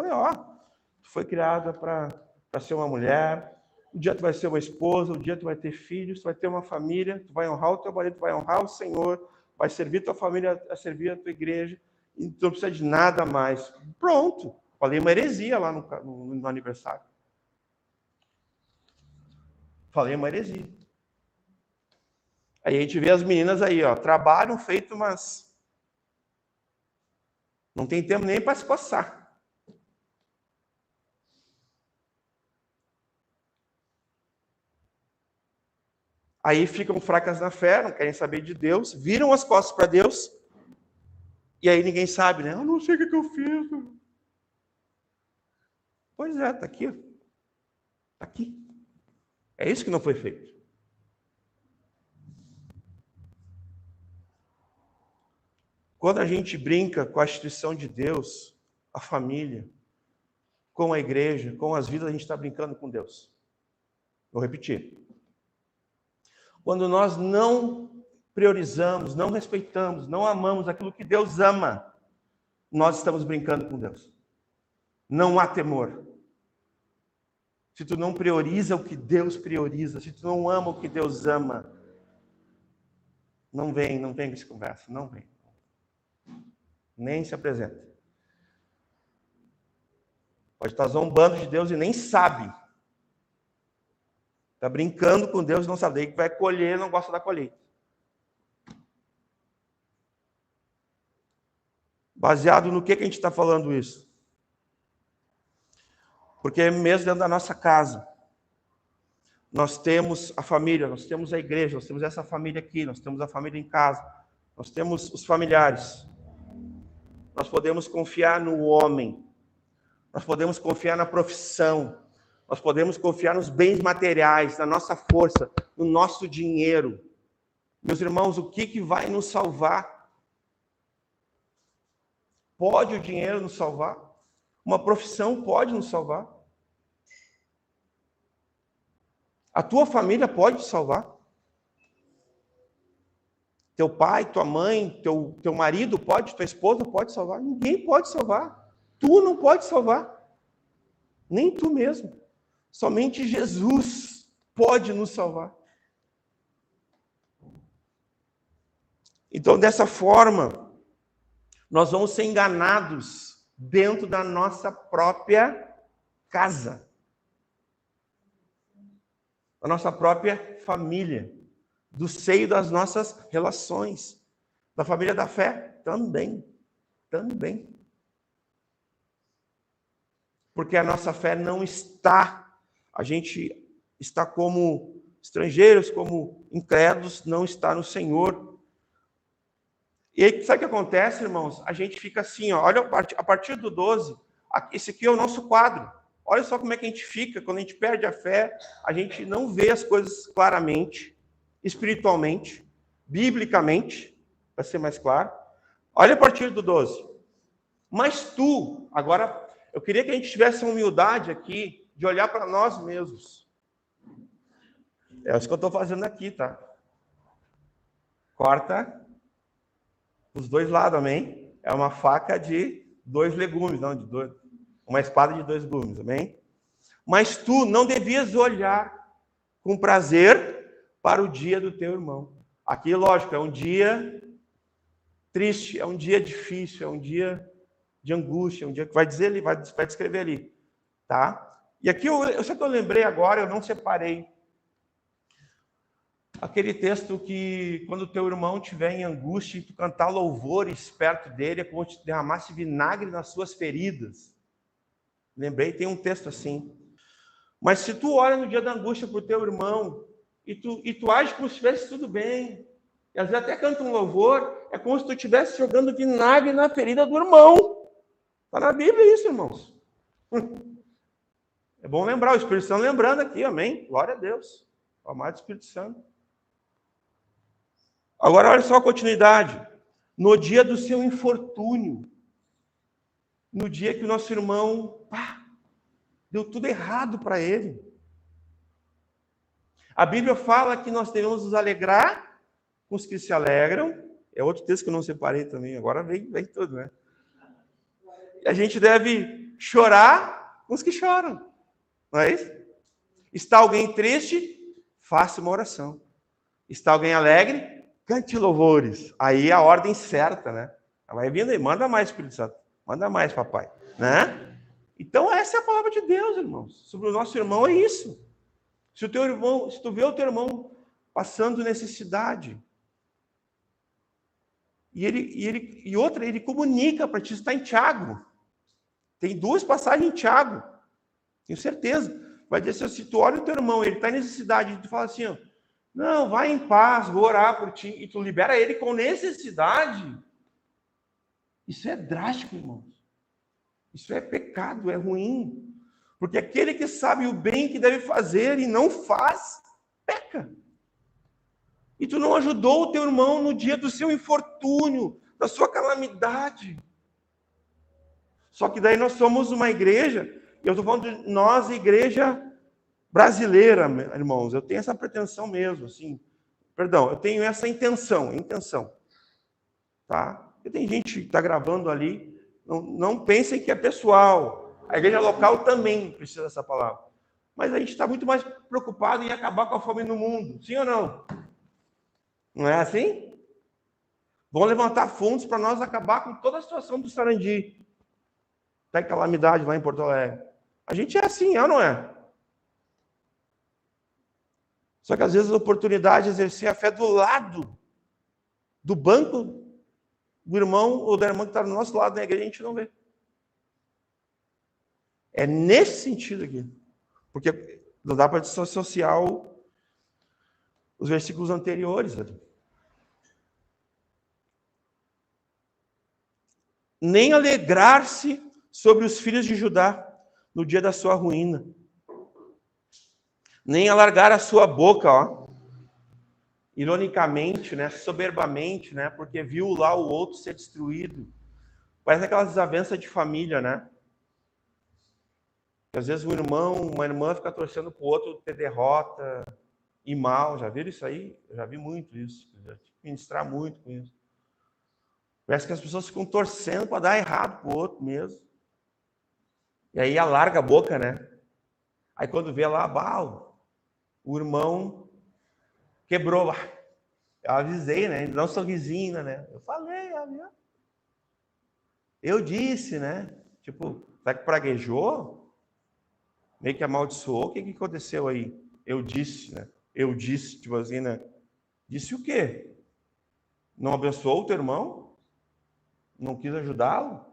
tu foi criada para ser uma mulher, um dia tu vai ser uma esposa, um dia tu vai ter filhos, tu vai ter uma família, tu vai honrar o teu marido, tu vai honrar o Senhor, vai servir tua família, a servir a tua igreja, e tu não precisa de nada mais. Pronto. Falei uma heresia lá no aniversário. Falei uma heresia. Aí a gente vê as meninas aí, trabalham feito umas... Não tem tempo nem para se coçar. Aí ficam fracas na fé, não querem saber de Deus, viram as costas para Deus, e aí ninguém sabe, né? Eu não sei o que eu fiz. Pois é, está aqui. Está aqui. É isso que não foi feito. Quando a gente brinca com a instituição de Deus, a família, com a igreja, com as vidas, a gente está brincando com Deus. Vou repetir. Quando nós não priorizamos, não respeitamos, não amamos aquilo que Deus ama, nós estamos brincando com Deus. Não há temor. Se tu não prioriza o que Deus prioriza, se tu não ama o que Deus ama, Não vem com essa conversa, não vem. Nem se apresenta. Pode estar zombando de Deus e nem sabe. Está brincando com Deus e não sabe. Daí que vai colher, não gosta da colheita. Baseado no que a gente está falando isso? Porque mesmo dentro da nossa casa, nós temos a família, nós temos a igreja, nós temos essa família aqui, nós temos a família em casa, nós temos os familiares. Nós podemos confiar no homem, nós podemos confiar na profissão, nós podemos confiar nos bens materiais, na nossa força, no nosso dinheiro. Meus irmãos, o que vai nos salvar? Pode o dinheiro nos salvar? Uma profissão pode nos salvar? A tua família pode te salvar? Teu pai, tua mãe, teu marido pode, tua esposa pode salvar? Ninguém pode salvar. Tu não pode salvar. Nem tu mesmo. Somente Jesus pode nos salvar. Então, dessa forma, nós vamos ser enganados dentro da nossa própria casa. Da nossa própria família. Do seio das nossas relações. Da família da fé também. Também. Porque a nossa fé não está, a gente está como estrangeiros, como incrédulos, não está no Senhor. E aí, sabe o que acontece, irmãos? A gente fica assim, ó, olha, a partir do 12, esse aqui é o nosso quadro. Olha só como é que a gente fica, quando a gente perde a fé, a gente não vê as coisas claramente, espiritualmente, biblicamente, para ser mais claro. Olha a partir do 12. Mas tu, agora, eu queria que a gente tivesse a humildade aqui de olhar para nós mesmos. É isso que eu estou fazendo aqui, tá? Corta os dois lados, amém? É uma faca de 2 legumes, não, uma espada de 2 gumes, amém? Mas tu não devias olhar com prazer para o dia do teu irmão. Aqui, lógico, é um dia triste, é um dia difícil, é um dia de angústia, é um dia que vai dizer ali, vai descrever ali, tá? E aqui, eu sei que eu lembrei agora, eu não separei aquele texto que quando o teu irmão estiver em angústia e tu cantar louvores perto dele, é como se derramasse vinagre nas suas feridas. Lembrei, tem um texto assim. Mas se tu olha no dia da angústia para o teu irmão e tu age como se estivesse tudo bem, e às vezes até canta um louvor, é como se tu estivesse jogando vinagre na ferida do irmão. Está na Bíblia isso, irmãos. É bom lembrar, o Espírito Santo lembrando aqui, amém? Glória a Deus. O amado Espírito Santo. Agora, olha só a continuidade. No dia do seu infortúnio, no dia que o nosso irmão deu tudo errado para ele. A Bíblia fala que nós devemos nos alegrar com os que se alegram. É outro texto que eu não separei também. Agora vem tudo, né? E a gente deve chorar com os que choram. Não é isso? Está alguém triste? Faça uma oração. Está alguém alegre? Cante louvores. Aí é a ordem certa, né? Vai vindo aí, manda mais, Espírito Santo. Manda mais, papai. Né? Então, essa é a palavra de Deus, irmãos. Sobre o nosso irmão é isso. Se tu vê o teu irmão passando necessidade, e ele comunica para ti, está em Tiago. Tem 2 passagens em Tiago. Tenho certeza. Vai dizer assim, se tu olha o teu irmão, ele está em necessidade, e tu fala assim, ó, não, vai em paz, vou orar por ti, e tu libera ele com necessidade. Isso é drástico, irmãos. Isso é pecado, é ruim. Porque aquele que sabe o bem que deve fazer e não faz, peca. E tu não ajudou o teu irmão no dia do seu infortúnio, da sua calamidade. Só que daí nós somos uma igreja, e eu estou falando de nós, igreja brasileira, irmãos. Eu tenho essa pretensão mesmo, assim. Perdão, eu tenho essa intenção. Tá? Porque tem gente que está gravando ali, não pensem que é pessoal. A igreja local também precisa dessa palavra. Mas a gente está muito mais preocupado em acabar com a fome no mundo. Sim ou não? Não é assim? Vão levantar fundos para nós acabar com toda a situação do Sarandi. Está em calamidade lá em Porto Alegre. A gente é assim, é ou não é? Só que às vezes a oportunidade de exercer a fé do lado do banco do irmão ou da irmã que está do nosso lado na igreja, a gente não vê. É nesse sentido aqui. Porque não dá para dissociar os versículos anteriores. Nem alegrar-se sobre os filhos de Judá no dia da sua ruína. Nem alargar a sua boca, ó. Ironicamente, né, soberbamente, né, porque viu lá o outro ser destruído. Parece aquelas desavenças de família, né? Às vezes um irmão, uma irmã fica torcendo para o outro ter derrota e mal. Já viram isso aí? Eu já vi muito isso. Já tive que ministrar muito com isso. Parece que as pessoas ficam torcendo para dar errado para o outro mesmo. E aí alarga a boca, né? Aí quando vê lá, o irmão quebrou. Eu avisei, né? Dá um sorrisinho, né? Eu falei, eu disse, né? Tipo, será que praguejou? Meio que amaldiçoou. O que aconteceu aí? Eu disse, né? Eu disse, tipo assim, né? Disse o quê? Não abençoou o teu irmão? Não quis ajudá-lo?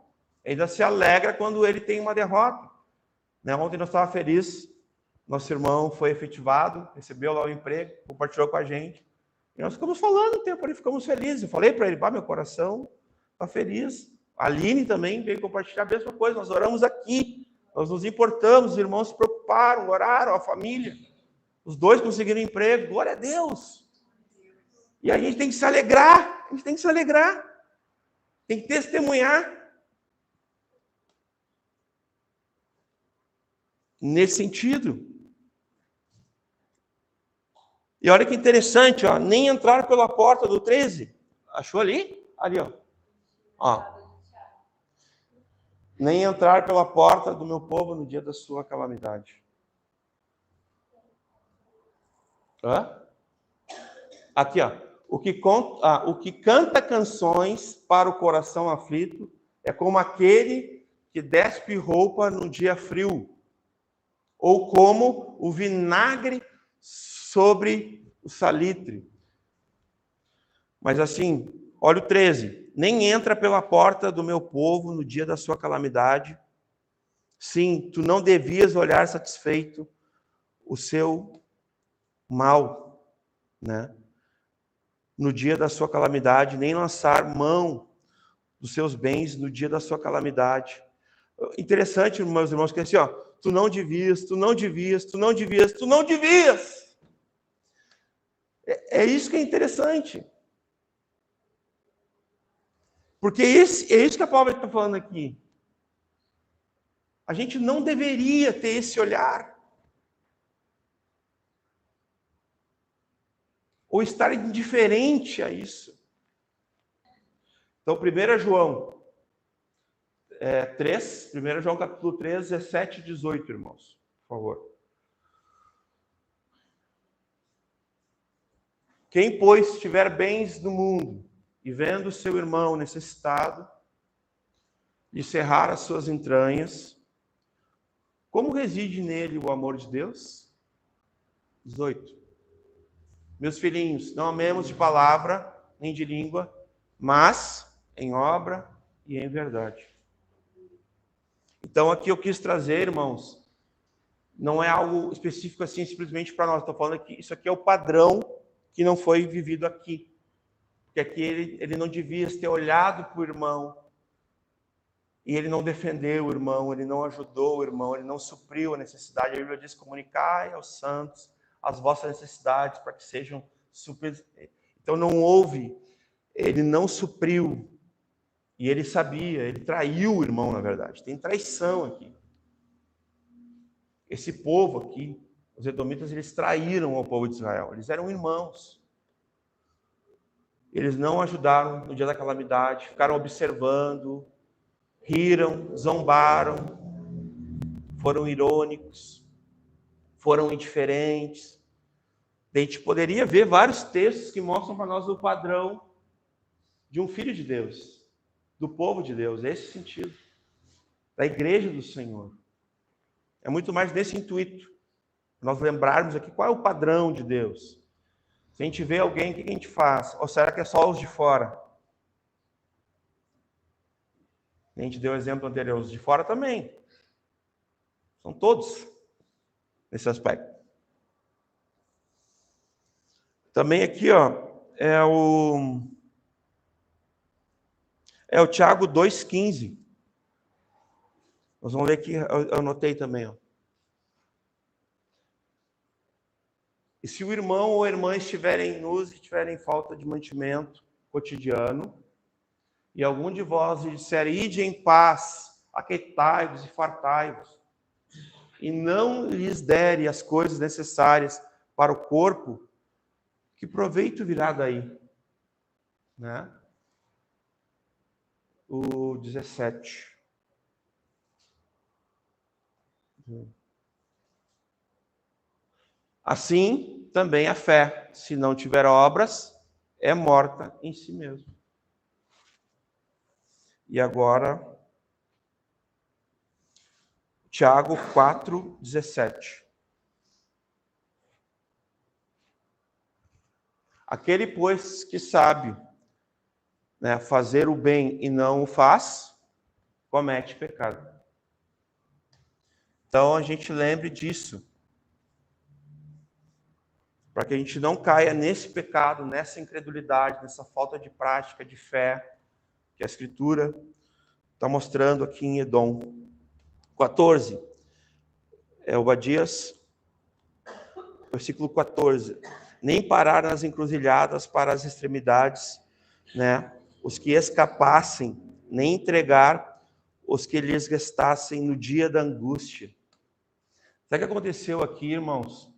Ainda se alegra quando ele tem uma derrota. Né? Ontem nós estávamos felizes. Nosso irmão foi efetivado, recebeu lá o emprego, compartilhou com a gente. E nós ficamos falando um tempo ali, ficamos felizes. Eu falei para ele, meu coração está feliz. A Aline também veio compartilhar a mesma coisa. Nós oramos aqui, nós nos importamos, os irmãos se preocuparam, oraram, a família. Os dois conseguiram emprego, glória a Deus. E a gente tem que se alegrar, tem que testemunhar. Nesse sentido. E olha que interessante, ó, nem entrar pela porta do 13. Achou ali? Ali, ó. Nem entrar pela porta do meu povo no dia da sua calamidade. Aqui, ó. O que canta canções para o coração aflito é como aquele que despe roupa num dia frio, ou como o vinagre sobre o salitre. Mas assim, olha o 13. Nem entra pela porta do meu povo no dia da sua calamidade. Sim, tu não devias olhar satisfeito o seu mal, né? No dia da sua calamidade, nem lançar mão dos seus bens no dia da sua calamidade. Interessante, meus irmãos, que assim, ó, tu não devias. É isso que é interessante. Porque é isso que a palavra está falando aqui. A gente não deveria ter esse olhar. Ou estar indiferente a isso. Então, 1 João 3, 1 João capítulo 3, 17 e 18, irmãos. Por favor. Quem, pois, tiver bens no mundo e vendo seu irmão necessitado, lhe cerrar as suas entranhas, como reside nele o amor de Deus? 18. Meus filhinhos, não amemos de palavra, nem de língua, mas em obra e em verdade. Então, aqui eu quis trazer, irmãos, não é algo específico assim, simplesmente para nós. Estou falando que isso aqui é o padrão que não foi vivido aqui. Porque aqui ele não devia ter olhado para o irmão, e ele não defendeu o irmão, ele não ajudou o irmão, ele não supriu a necessidade. A Bíblia diz: comunicai aos santos as vossas necessidades para que sejam supridas. Então não houve, ele não supriu, e ele sabia, ele traiu o irmão, na verdade. Tem traição aqui. Esse povo aqui, os edomitas, eles traíram o povo de Israel. Eles eram irmãos. Eles não ajudaram no dia da calamidade, ficaram observando, riram, zombaram, foram irônicos, foram indiferentes. A gente poderia ver vários textos que mostram para nós o padrão de um filho de Deus, do povo de Deus, é esse sentido, da igreja do Senhor. É muito mais nesse intuito, nós lembrarmos aqui qual é o padrão de Deus. Se a gente vê alguém, o que a gente faz? Ou será que é só os de fora? A gente deu o exemplo anterior, os de fora também. São todos nesse aspecto. Também aqui, ó, é o Tiago 2,15. Nós vamos ler aqui, eu anotei também, ó. E se o irmão ou a irmã estiverem nus e tiverem falta de mantimento cotidiano, e algum de vós lhe disser, ide em paz, aquietai-vos e fartai-vos, e não lhes dere as coisas necessárias para o corpo, que proveito virá daí? Né? O 17. Assim, também a fé, se não tiver obras, é morta em si mesma. E agora, Tiago 4,17. Aquele, pois, que sabe, né, fazer o bem e não o faz, comete pecado. Então, a gente lembre disso, para que a gente não caia nesse pecado, nessa incredulidade, nessa falta de prática, de fé, que a Escritura está mostrando aqui em Edom. 14. Obadias, versículo 14. Nem parar nas encruzilhadas para as extremidades, né? Os que escapassem, nem entregar os que lhes restassem no dia da angústia. Sabe o que aconteceu aqui, irmãos?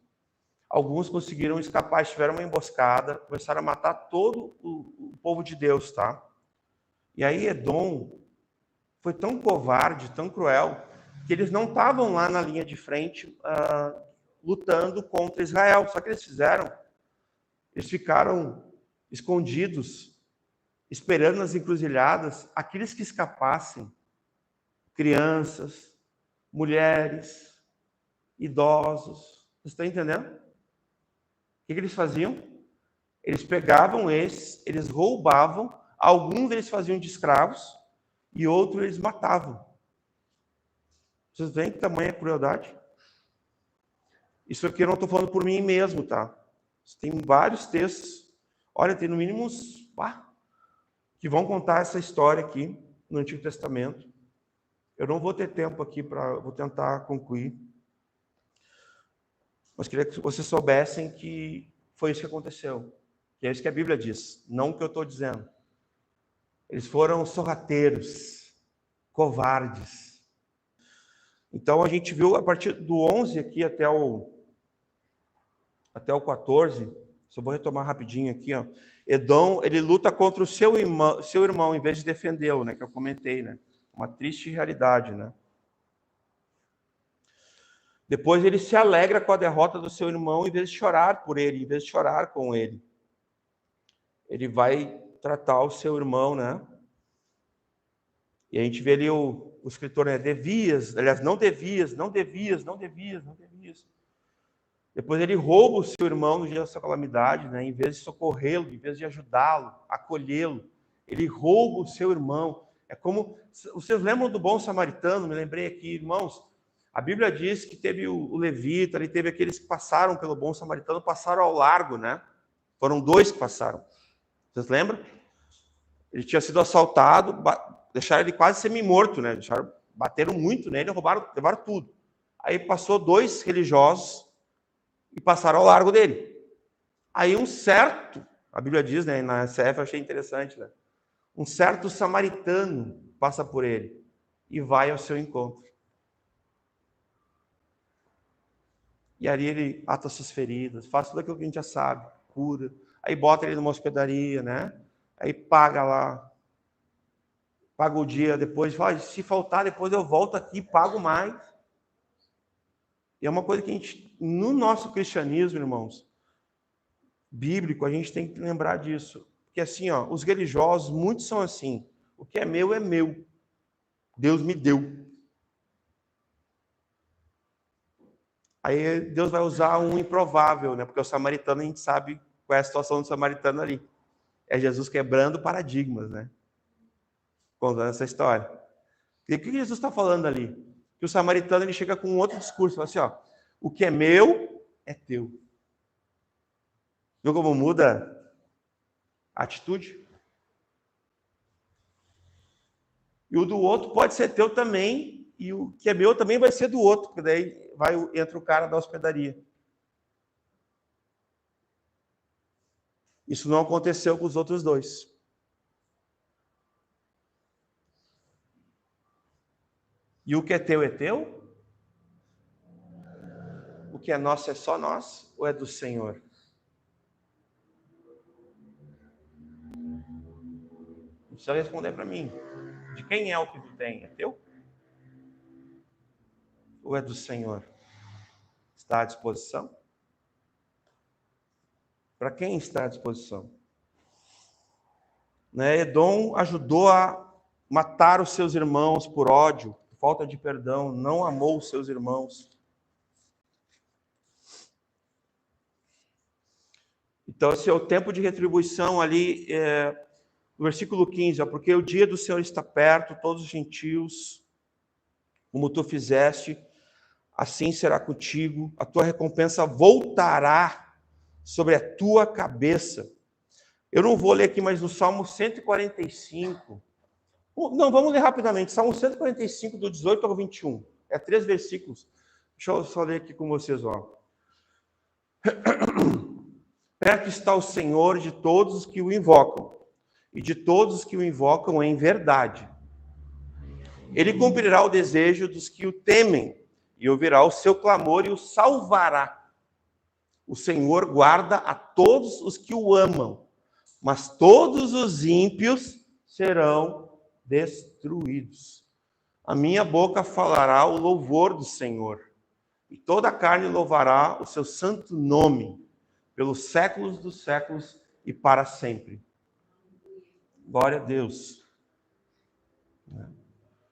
Alguns conseguiram escapar, tiveram uma emboscada, começaram a matar todo o povo de Deus, tá? E aí Edom foi tão covarde, tão cruel, que eles não estavam lá na linha de frente lutando contra Israel. Só que eles fizeram? Eles ficaram escondidos, esperando nas encruzilhadas aqueles que escapassem, crianças, mulheres, idosos. Vocês estão entendendo? O que eles faziam? Eles pegavam eles roubavam, alguns eles faziam de escravos e outros eles matavam. Vocês veem que tamanha crueldade? Isso aqui eu não estou falando por mim mesmo, tá? Tem vários textos, olha, tem no mínimo uns que vão contar essa história aqui no Antigo Testamento. Eu não vou ter tempo aqui vou tentar concluir. Mas queria que vocês soubessem que foi isso que aconteceu. Que é isso que a Bíblia diz, não o que eu estou dizendo. Eles foram sorrateiros, covardes. Então a gente viu a partir do 11 aqui até o 14, só vou retomar rapidinho aqui, ó. Edom, ele luta contra o seu irmão em vez de defendê-lo, né, que eu comentei, né? Uma triste realidade, né? Depois ele se alegra com a derrota do seu irmão em vez de chorar por ele, em vez de chorar com ele. Ele vai tratar o seu irmão, né? E a gente vê ali o escritor, né? Não devias. Depois ele rouba o seu irmão no dia da sua calamidade, né? Em vez de socorrê-lo, em vez de ajudá-lo, acolhê-lo, ele rouba o seu irmão. É como, vocês lembram do bom samaritano? Me lembrei aqui, irmãos. A Bíblia diz que teve o levita, ali teve aqueles que passaram pelo bom samaritano, passaram ao largo, né? Foram 2 que passaram. Vocês lembram? Ele tinha sido assaltado, deixaram ele quase semi-morto, né? Bateram muito nele, levaram tudo. Aí passou 2 religiosos e passaram ao largo dele. Aí um certo, a Bíblia diz, né? Na CF eu achei interessante, né? Um certo samaritano passa por ele e vai ao seu encontro. E ali ele ata suas feridas, faz tudo aquilo que a gente já sabe, cura. Aí bota ele numa hospedaria, né? Aí paga lá. Paga o dia depois, fala, se faltar depois eu volto aqui e pago mais. E é uma coisa que a gente, no nosso cristianismo, irmãos, bíblico, a gente tem que lembrar disso. Porque assim, ó, os religiosos, muitos são assim. O que é meu. Deus me deu. Aí Deus vai usar um improvável, né? Porque o samaritano, a gente sabe qual é a situação do samaritano ali. É Jesus quebrando paradigmas, né? Contando essa história. E o que Jesus está falando ali? Que o samaritano ele chega com um outro discurso, fala assim, ó, o que é meu é teu. Viu como muda a atitude? E o do outro pode ser teu também, e o que é meu também vai ser do outro, porque daí entra o cara da hospedaria. Isso não aconteceu com os outros dois. E o que é teu? O que é nosso é só nosso ou é do Senhor? Não precisa responder para mim. De quem é o que tu tem? É teu? Ou é do Senhor? Está à disposição? Para quem está à disposição? Né? Edom ajudou a matar os seus irmãos por ódio, por falta de perdão, não amou os seus irmãos. Então, esse é o tempo de retribuição ali, no versículo 15, ó, porque o dia do Senhor está perto, todos os gentios, como tu fizeste, assim será contigo, a tua recompensa voltará sobre a tua cabeça. Eu não vou ler aqui, mas no Salmo 145, não, vamos ler rapidamente, Salmo 145, do 18 ao 21, é 3 versículos, deixa eu só ler aqui com vocês, ó. Perto está o Senhor de todos os que o invocam, e de todos os que o invocam em verdade. Ele cumprirá o desejo dos que o temem, e ouvirá o seu clamor e o salvará. O Senhor guarda a todos os que o amam, mas todos os ímpios serão destruídos. A minha boca falará o louvor do Senhor, e toda a carne louvará o seu santo nome, pelos séculos dos séculos e para sempre. Glória a Deus.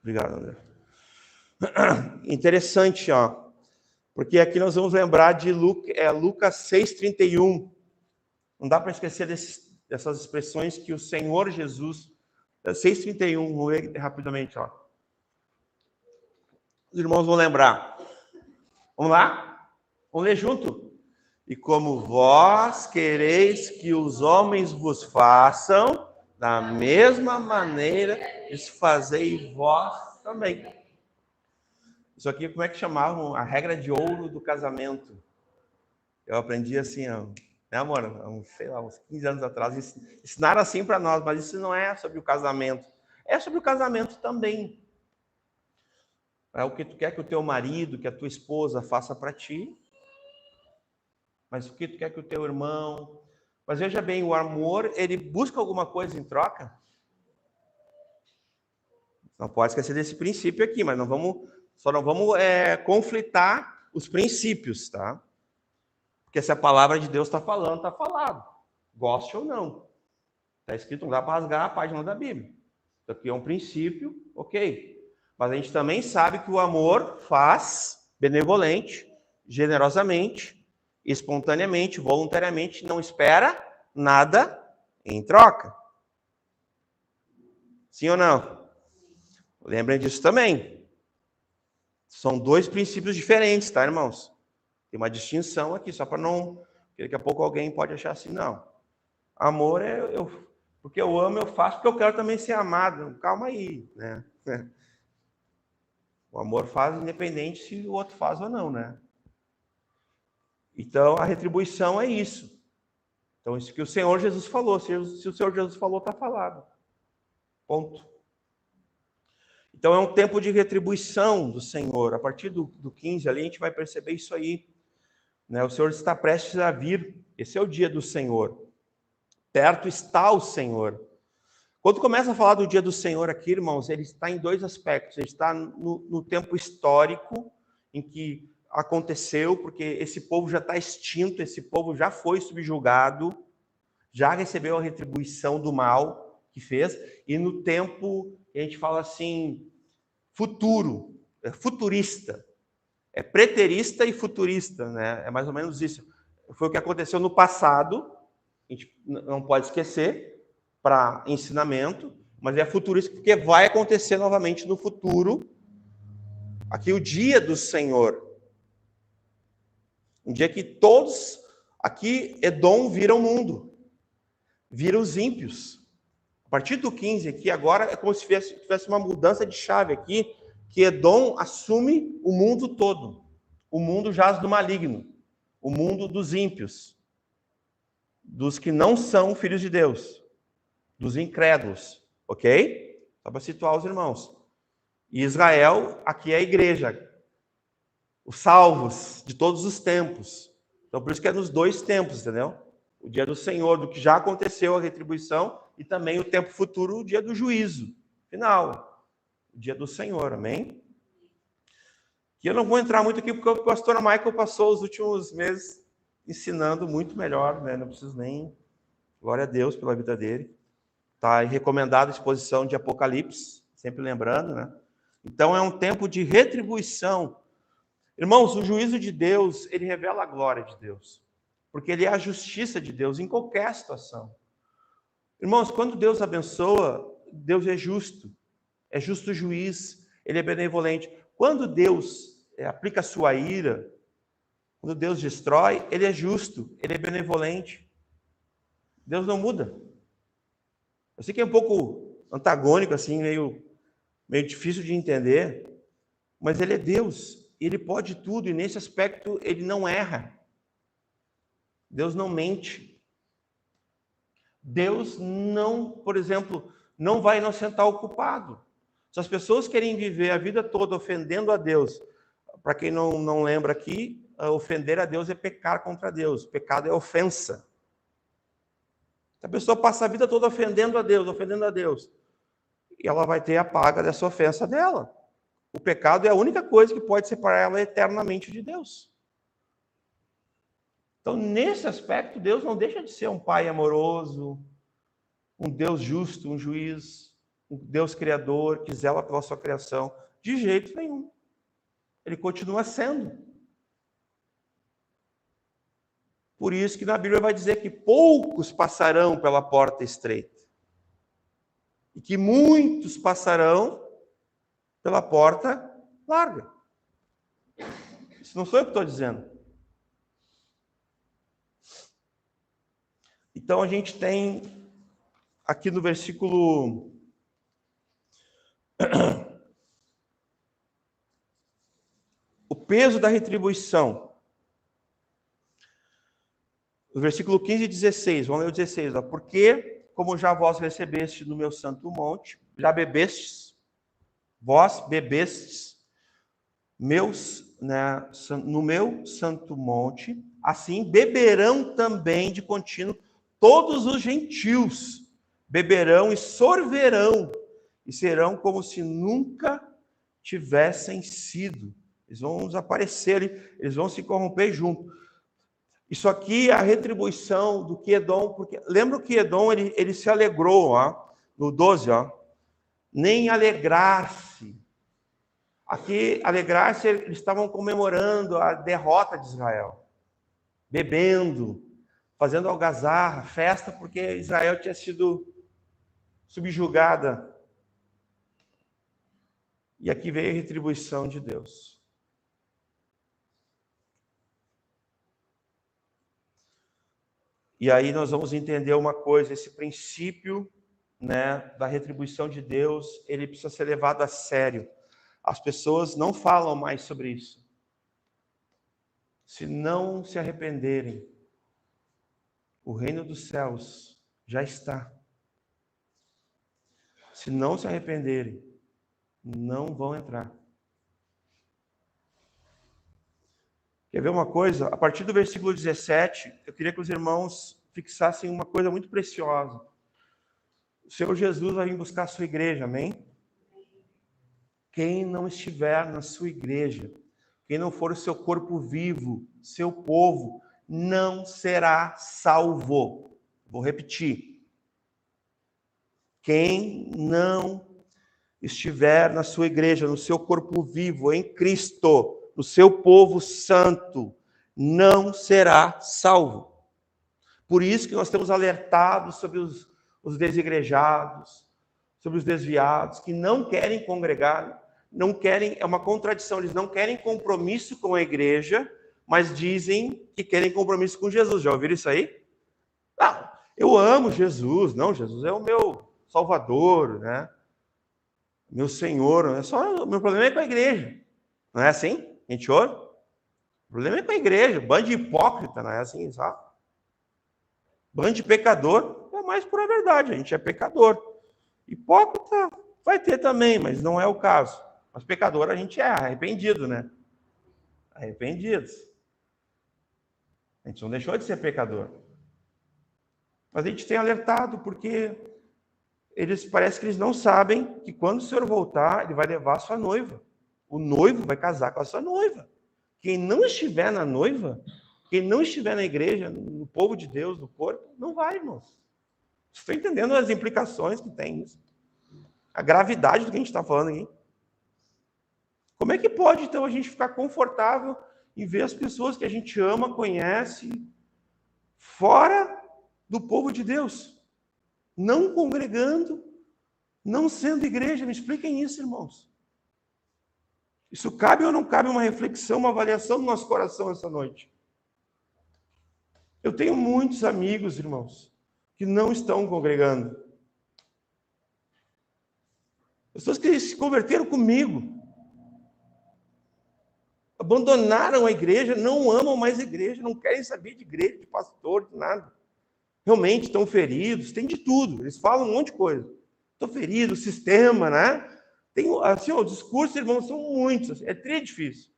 Obrigado, André. Interessante, ó. Porque aqui nós vamos lembrar de Lucas 6,31. Não dá para esquecer dessas expressões que o Senhor Jesus... 6,31, vou ler rapidamente, ó. Os irmãos vão lembrar. Vamos lá? Vamos ler junto? E como vós quereis que os homens vos façam, da mesma maneira, isso fazei vós também. Isso aqui, como é que chamavam? A regra de ouro do casamento. Eu aprendi assim, né, amor? Sei lá, uns 15 anos atrás. Ensinaram assim para nós, mas isso não é sobre o casamento. É sobre o casamento também. É o que tu quer que o teu marido, que a tua esposa faça para ti. Mas o que tu quer que o teu irmão... Mas veja bem, o amor, ele busca alguma coisa em troca? Não pode esquecer desse princípio aqui, mas só não vamos conflitar os princípios, tá? Porque se a palavra de Deus está falando, está falado. Goste ou não. Está escrito, não dá para rasgar a página da Bíblia. Isso aqui é um princípio, ok. Mas a gente também sabe que o amor faz benevolente, generosamente, espontaneamente, voluntariamente, não espera nada em troca. Sim ou não? Lembrem disso também. São dois princípios diferentes, tá, irmãos? Tem uma distinção aqui, só para não... Daqui a pouco alguém pode achar assim, não. Amor porque eu amo, eu faço, porque eu quero também ser amado. Calma aí, né? O amor faz independente se o outro faz ou não, né? Então, a retribuição é isso. Então, isso que o Senhor Jesus falou. Se o Senhor Jesus falou, está falado. Ponto. Então, é um tempo de retribuição do Senhor. A partir do 15 ali, a gente vai perceber isso aí. Né? O Senhor está prestes a vir. Esse é o dia do Senhor. Perto está o Senhor. Quando começa a falar do dia do Senhor aqui, irmãos, ele está em dois aspectos. Ele está no tempo histórico, em que aconteceu, porque esse povo já está extinto, esse povo já foi subjugado, já recebeu a retribuição do mal que fez, e no tempo, a gente fala assim, futuro, é futurista, é preterista e futurista, né? É mais ou menos isso. Foi o que aconteceu no passado, a gente não pode esquecer, para ensinamento, mas é futurista porque vai acontecer novamente no futuro, aqui o dia do Senhor. Um dia que todos, aqui Edom vira o mundo, vira os ímpios. A partir do 15 aqui, agora é como se tivesse uma mudança de chave aqui, que Edom assume o mundo todo. O mundo jaz do maligno, o mundo dos ímpios, dos que não são filhos de Deus, dos incrédulos, ok? Só para situar os irmãos. E Israel, aqui é a igreja, os salvos de todos os tempos. Então, por isso que é nos dois tempos, entendeu? O dia do Senhor, do que já aconteceu, a retribuição, e também o tempo futuro, o dia do juízo final. O dia do Senhor, amém? E eu não vou entrar muito aqui, porque o pastor Michael passou os últimos meses ensinando muito melhor, né? Não preciso nem... Glória a Deus pela vida dele. Está recomendada a exposição de Apocalipse, sempre lembrando, né? Então, é um tempo de retribuição. Irmãos, o juízo de Deus, ele revela a glória de Deus. Porque ele é a justiça de Deus em qualquer situação. Irmãos, quando Deus abençoa, Deus é justo juiz, ele é benevolente. Quando Deus aplica a sua ira, quando Deus destrói, ele é justo, ele é benevolente. Deus não muda. Eu sei que é um pouco antagônico, assim, meio difícil de entender, mas ele é Deus, ele pode tudo, e nesse aspecto ele não erra. Deus não mente. Deus não, por exemplo, não vai inocentar o culpado. Se as pessoas querem viver a vida toda ofendendo a Deus, para quem não lembra aqui, ofender a Deus é pecar contra Deus. Pecado é ofensa. Se a pessoa passa a vida toda ofendendo a Deus, e ela vai ter a paga dessa ofensa dela. O pecado é a única coisa que pode separar ela eternamente de Deus. Então, nesse aspecto, Deus não deixa de ser um pai amoroso, um Deus justo, um juiz, um Deus criador, que zela pela sua criação. De jeito nenhum. Ele continua sendo. Por isso que na Bíblia vai dizer que poucos passarão pela porta estreita. E que muitos passarão pela porta larga. Isso não sou eu que estou dizendo. Então, a gente tem aqui no versículo... o peso da retribuição. No versículo 15 e 16, vamos ler o 16. Porque, como já vós recebeste no meu santo monte, já bebestes, vós bebestes no meu santo monte, assim beberão também de contínuo todos os gentios, beberão e sorverão, e serão como se nunca tivessem sido. Eles vão desaparecer, eles vão se corromper junto. Isso aqui é a retribuição do que Edom, porque lembra que Edom ele se alegrou, ó, no 12, ó, nem alegrar-se. Aqui, alegrar-se, eles estavam comemorando a derrota de Israel, bebendo, fazendo algazarra, festa, porque Israel tinha sido subjugada. E aqui veio a retribuição de Deus. E aí nós vamos entender uma coisa, esse princípio, né, da retribuição de Deus, ele precisa ser levado a sério. As pessoas não falam mais sobre isso. Se não se arrependerem, o reino dos céus já está. Se não se arrependerem, não vão entrar. Quer ver uma coisa? A partir do versículo 17, eu queria que os irmãos fixassem uma coisa muito preciosa. O Senhor Jesus vai vir buscar a sua igreja, amém? Quem não estiver na sua igreja, quem não for o seu corpo vivo, seu povo, não será salvo. Vou repetir. Quem não estiver na sua igreja, no seu corpo vivo, em Cristo, no seu povo santo, não será salvo. Por isso que nós temos alertado sobre os desigrejados, sobre os desviados, que não querem congregar, não querem, é uma contradição, eles não querem compromisso com a igreja, mas dizem que querem compromisso com Jesus. Já ouviram isso aí? Não, eu amo Jesus, não, Jesus é o meu Salvador, né? Meu Senhor, não é só, o meu problema é com a igreja. Não é assim? A gente ouve? O problema é com a igreja, bando de hipócrita, não é assim, sabe? Bando de pecador, é mais pura verdade, a gente é pecador. Hipócrita vai ter também, mas não é o caso. Mas pecador a gente é arrependido, né? Arrependidos. A gente não deixou de ser pecador. Mas a gente tem alertado porque parece que eles não sabem que quando o Senhor voltar, ele vai levar a sua noiva. O noivo vai casar com a sua noiva. Quem não estiver na noiva, quem não estiver na igreja, no povo de Deus, no corpo, não vai, irmãos. Você está entendendo as implicações que tem isso? A gravidade do que a gente está falando aqui. Como é que pode, então, a gente ficar confortável em ver as pessoas que a gente ama, conhece, fora do povo de Deus? Não congregando, não sendo igreja. Me expliquem isso, irmãos. Isso cabe ou não cabe uma reflexão, uma avaliação do nosso coração essa noite? Eu tenho muitos amigos, irmãos, que não estão congregando. Pessoas que se converteram comigo. Abandonaram a igreja, não amam mais a igreja, não querem saber de igreja, de pastor, de nada. Realmente estão feridos, tem de tudo. Eles falam um monte de coisa. Estou ferido, sistema, né? Tem, assim, os discursos, irmãos, são muitos. Assim, é tri difícil.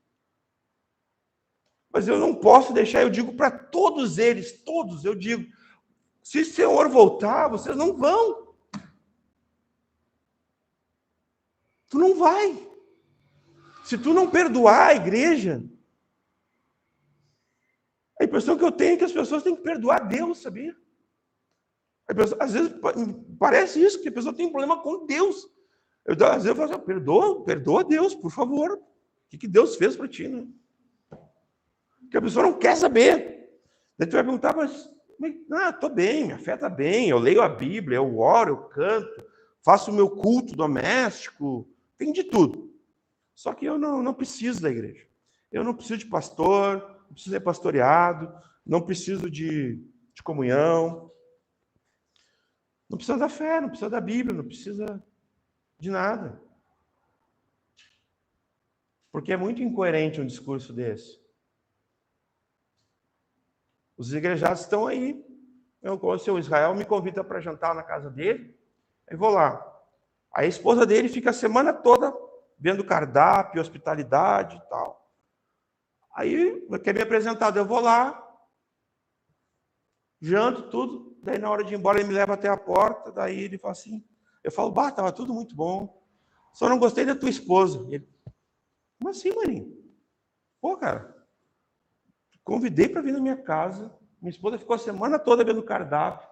Mas eu não posso deixar, eu digo para todos eles, todos, eu digo, se o Senhor voltar, vocês não vão. Tu não vai. Se tu não perdoar a igreja, a impressão que eu tenho é que as pessoas têm que perdoar Deus, sabia? Às vezes parece isso, que a pessoa tem um problema com Deus. Às vezes eu falo assim, perdoa Deus, por favor. O que Deus fez para ti, né? Que a pessoa não quer saber. Daí tu vai perguntar, mas estou bem, minha fé está bem, eu leio a Bíblia, eu oro, eu canto, faço o meu culto doméstico, tem de tudo. Só que eu não preciso da igreja. Eu não preciso de pastor, não preciso ser pastoreado, não preciso de comunhão. Não precisa da fé, não precisa da Bíblia, não precisa de nada. Porque é muito incoerente um discurso desse. Os igrejados estão aí. O seu Israel me convida para jantar na casa dele, aí vou lá. Aí a esposa dele fica a semana toda vendo cardápio, hospitalidade e tal. Aí quer me apresentar, eu vou lá, janto tudo, daí na hora de ir embora ele me leva até a porta, daí ele fala assim, eu falo, estava tudo muito bom, só não gostei da tua esposa. Ele, como assim, maninho? Pô, cara, convidei para vir na minha casa, minha esposa ficou a semana toda vendo cardápio,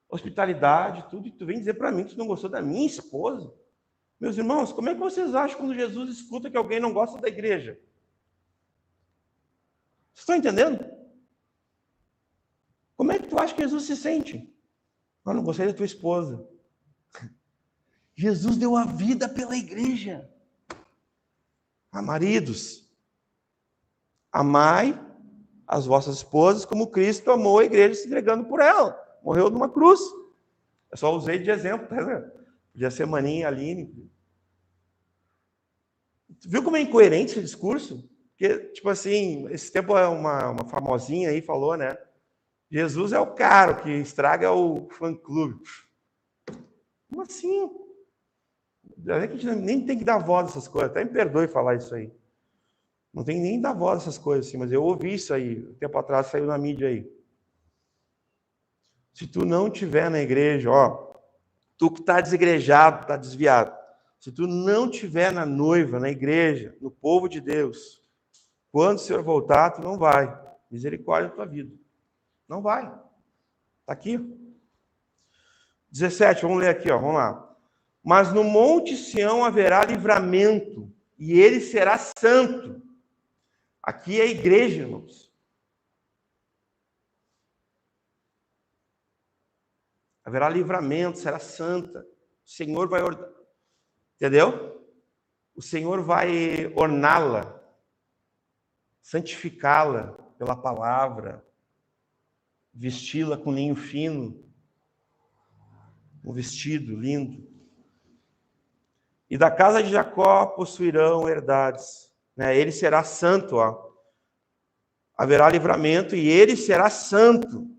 hospitalidade, tudo, e tu vem dizer para mim que tu não gostou da minha esposa? Meus irmãos, como é que vocês acham quando Jesus escuta que alguém não gosta da igreja? Vocês estão entendendo? Como é que tu acha que Jesus se sente? Eu não gostei da tua esposa. Jesus deu a vida pela igreja. Maridos, amai as vossas esposas como Cristo amou a igreja se entregando por ela. Morreu numa cruz. Eu só usei de exemplo, tá? Podia ser Maninha, Aline. Viu como é incoerente esse discurso? Porque, tipo assim, esse tempo uma famosinha aí falou, né? Jesus é o cara que estraga o fã-clube. Como assim? A gente nem tem que dar voz a essas coisas. Até me perdoe falar isso aí. Não tem nem dar voz a essas coisas assim, mas eu ouvi isso aí. Um tempo atrás saiu na mídia aí. Se tu não estiver na igreja, tu que está desigrejado, está desviado. Se tu não estiver na noiva, na igreja, no povo de Deus, quando o Senhor voltar, tu não vai. Misericórdia da tua vida. Não vai. Está aqui. 17, vamos ler aqui, ó, vamos lá. Mas no monte Sião haverá livramento, e ele será santo. Aqui é a igreja, irmãos. Haverá livramento, será santa. O Senhor vai ordenar. Entendeu? O Senhor vai orná-la, santificá-la pela palavra, vesti-la com linho fino, um vestido lindo. E da casa de Jacó possuirão herdades. Né? Ele será santo, ó. Haverá livramento e ele será santo.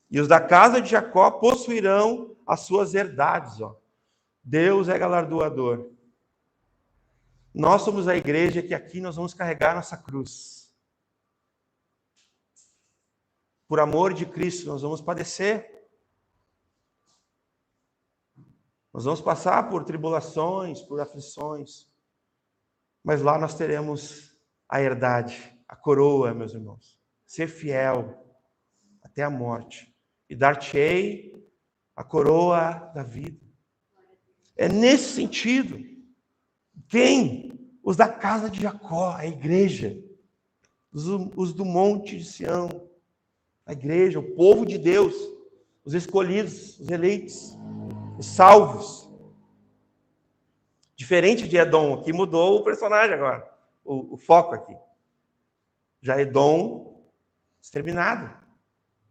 E os da casa de Jacó possuirão as suas herdades, ó. Deus é galardoador. Nós somos a igreja que aqui nós vamos carregar nossa cruz. Por amor de Cristo, nós vamos padecer. Nós vamos passar por tribulações, por aflições. Mas lá nós teremos a herdade, a coroa, meus irmãos. Ser fiel até a morte. E dar-te-ei a coroa da vida. É nesse sentido. Quem? Os da casa de Jacó, a igreja. Os do monte de Sião. A igreja, o povo de Deus. Os escolhidos, os eleitos. Os salvos. Diferente de Edom, aqui mudou o personagem agora. O foco aqui. Já Edom, exterminada.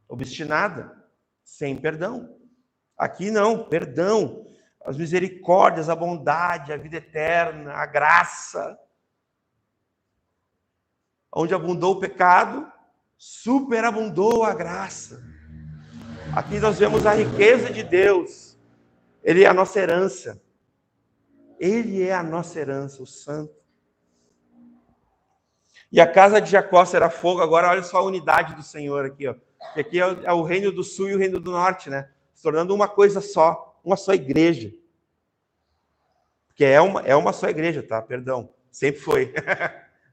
Obstinada. Sem perdão. Aqui não, perdão. As misericórdias, a bondade, a vida eterna, a graça. Onde abundou o pecado, superabundou a graça. Aqui nós vemos a riqueza de Deus. Ele é a nossa herança. Ele é a nossa herança, o santo. E a casa de Jacó será fogo. Agora olha só a unidade do Senhor aqui, ó. Que aqui é o reino do sul e o reino do norte, né? Se tornando uma coisa só. Uma só igreja. Porque é uma só igreja, tá? Perdão. Sempre foi.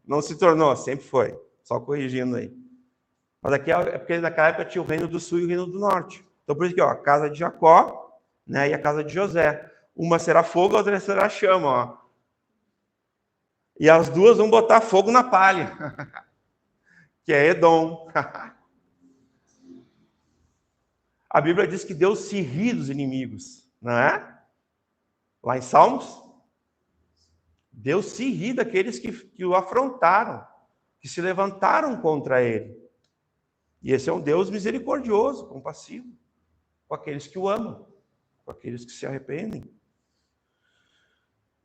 Não se tornou, sempre foi. Só corrigindo aí. Mas aqui é porque naquela época tinha o reino do sul e o reino do norte. Então por isso que, ó, a casa de Jacó, né, e a casa de José. Uma será fogo, a outra será chama, ó. E as duas vão botar fogo na palha. Que é Edom. A Bíblia diz que Deus se ri dos inimigos, não é? Lá em Salmos, Deus se ri daqueles que o afrontaram, que se levantaram contra ele. E esse é um Deus misericordioso, compassivo, com aqueles que o amam, com aqueles que se arrependem.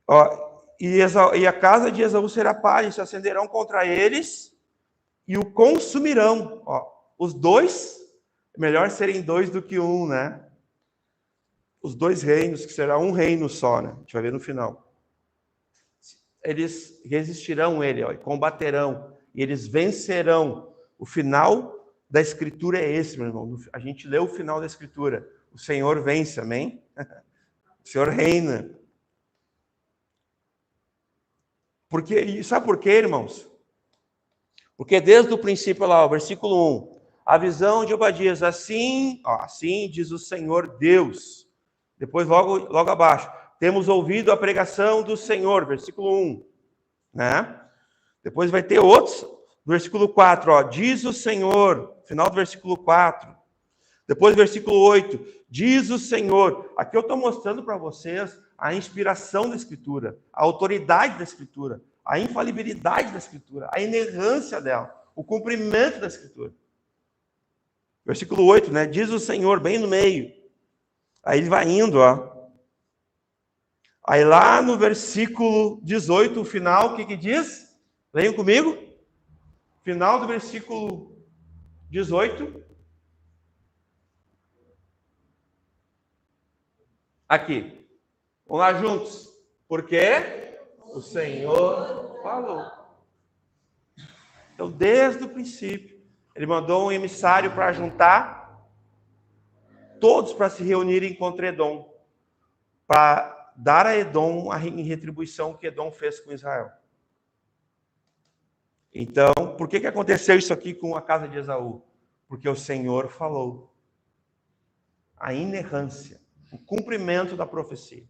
Ó, e a casa de Esaú será palha, e se acenderão contra eles e o consumirão. Ó, os dois, é melhor serem dois do que um, né? Os dois reinos, que será um reino só, né? A gente vai ver no final. Eles resistirão ele, ó, e combaterão, e eles vencerão. O final da Escritura é esse, meu irmão. A gente lê o final da Escritura. O Senhor vence, amém? O Senhor reina. Porque, sabe por quê, irmãos? Porque desde o princípio lá, o versículo 1, a visão de Obadias, assim diz o Senhor Deus. Depois, logo abaixo, temos ouvido a pregação do Senhor, versículo 1. Né? Depois vai ter outros, versículo 4, ó, diz o Senhor, final do versículo 4. Depois, versículo 8, diz o Senhor. Aqui eu estou mostrando para vocês a inspiração da Escritura, a autoridade da Escritura, a infalibilidade da Escritura, a inerrância dela, o cumprimento da Escritura. Versículo 8, né? Diz o Senhor, bem no meio. Aí ele vai indo, ó. Aí lá no versículo 18, o final, o que diz? Leiam comigo. Final do versículo 18. Aqui. Vamos lá juntos. Porque o Senhor falou. Então, desde o princípio, ele mandou um emissário para juntar todos para se reunirem contra Edom, para dar a Edom em retribuição que Edom fez com Israel. Então, por que aconteceu isso aqui com a casa de Esaú? Porque o Senhor falou. a inerrância, o cumprimento da profecia.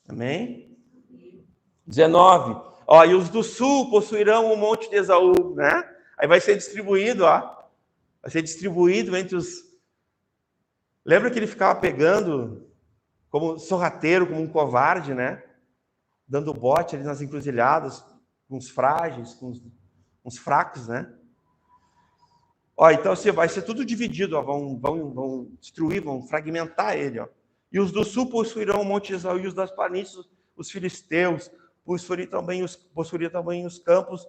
Amém? 19. Ó, e os do sul possuirão o monte de Esaú, né? Aí vai ser distribuído, ó. Vai ser distribuído entre os... Lembra que ele ficava pegando como sorrateiro, como um covarde, né? Dando bote ali nas encruzilhadas, com os frágeis, com os fracos, né? Ó, então assim, vai ser tudo dividido, ó. Vão destruir, vão fragmentar ele, ó. E os do sul possuirão o monte de Esaú, e os das planícies, os filisteus, possuiria também os campos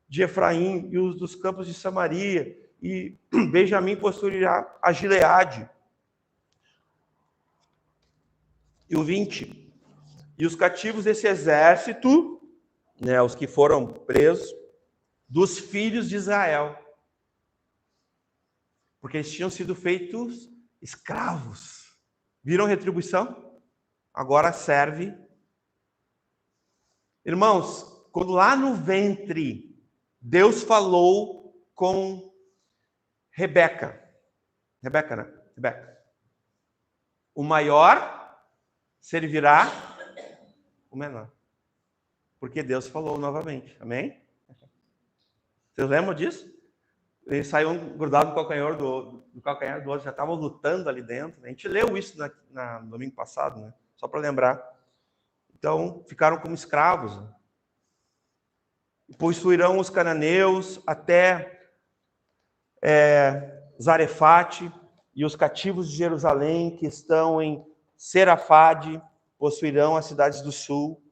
de Efraim, e os dos campos de Samaria, e Benjamim possuirá a Gileade. E o 20. E os cativos desse exército, né, os que foram presos, dos filhos de Israel. Porque eles tinham sido feitos escravos. Viram retribuição? Agora serve. Irmãos, quando lá no ventre, Deus falou com Rebeca. Rebeca, né? Rebeca. O maior servirá o menor. Porque Deus falou novamente. Amém? Vocês lembram disso? Eles saíam grudados no calcanhar do outro, já estavam lutando ali dentro. Né? A gente leu isso no domingo passado, né? Só para lembrar. Então, ficaram como escravos. Né? Possuirão os cananeus até Zarefate, e os cativos de Jerusalém, que estão em Serafade, possuirão as cidades do sul.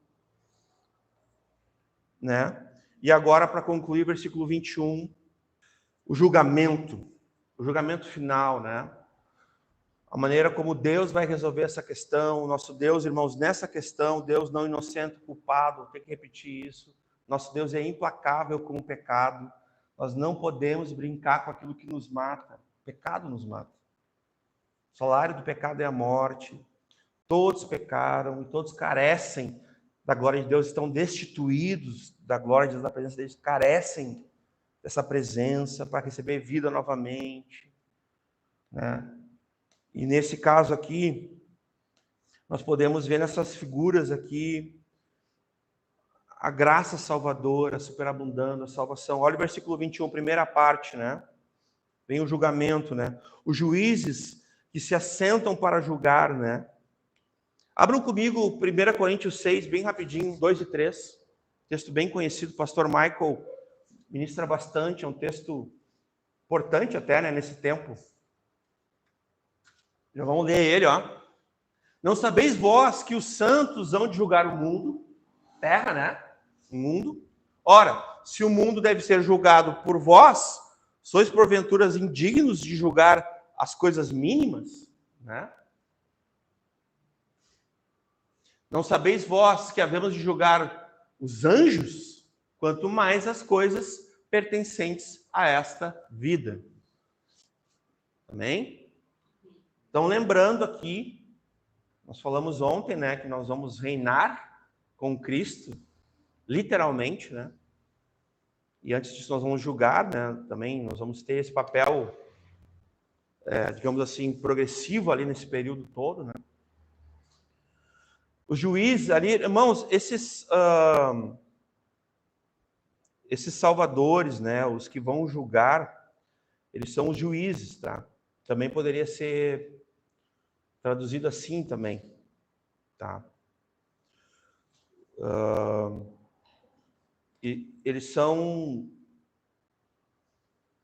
Né? E agora, para concluir, versículo 21, o julgamento final, né? A maneira como Deus vai resolver essa questão. O nosso Deus, irmãos, nessa questão, Deus não inocente, culpado, tem que repetir isso. Nosso Deus é implacável com o pecado. Nós não podemos brincar com aquilo que nos mata. O pecado nos mata. O salário do pecado é a morte. Todos pecaram e todos carecem da glória de Deus, estão destituídos da glória de Deus, da presença de Deus, carecem dessa presença para receber vida novamente, né? E nesse caso aqui, nós podemos ver nessas figuras aqui a graça salvadora, superabundando, a salvação. Olha o versículo 21, primeira parte, né? Vem o julgamento, né? Os juízes que se assentam para julgar, né? Abram comigo 1 Coríntios 6, bem rapidinho, 2 e 3. Texto bem conhecido, o pastor Michael ministra bastante, é um texto importante até, né, nesse tempo. Já vamos ler ele, ó. Não sabeis vós que os santos hão de julgar o mundo, terra, né? O mundo. Ora, se o mundo deve ser julgado por vós, sois porventura indignos de julgar as coisas mínimas, né? Não sabeis vós que havemos de julgar os anjos, quanto mais as coisas pertencentes a esta vida. Amém? Então, lembrando aqui, nós falamos ontem, né, que nós vamos reinar com Cristo, literalmente, né? E antes disso nós vamos julgar, né? Também nós vamos ter esse papel, digamos assim, progressivo ali nesse período todo, né? Os juízes ali, irmãos, esses salvadores, né, os que vão julgar, eles são os juízes, tá? Também poderia ser traduzido assim também, tá? E eles são,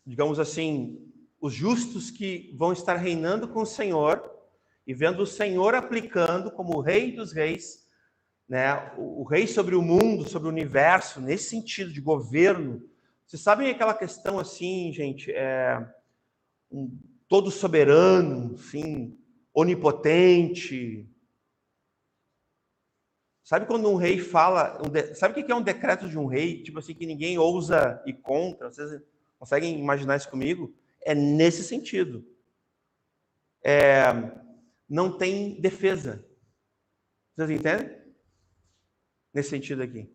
digamos assim, os justos que vão estar reinando com o Senhor e vendo o Senhor aplicando como o Rei dos Reis, né, o rei sobre o mundo, sobre o universo, nesse sentido de governo. Vocês sabem aquela questão assim, gente, todo soberano, assim, onipotente. Sabe quando um rei fala, sabe o que é um decreto de um rei? Tipo assim, que ninguém ousa ir contra. Vocês conseguem imaginar isso comigo? É nesse sentido. Não tem defesa. Vocês entendem? Nesse sentido aqui.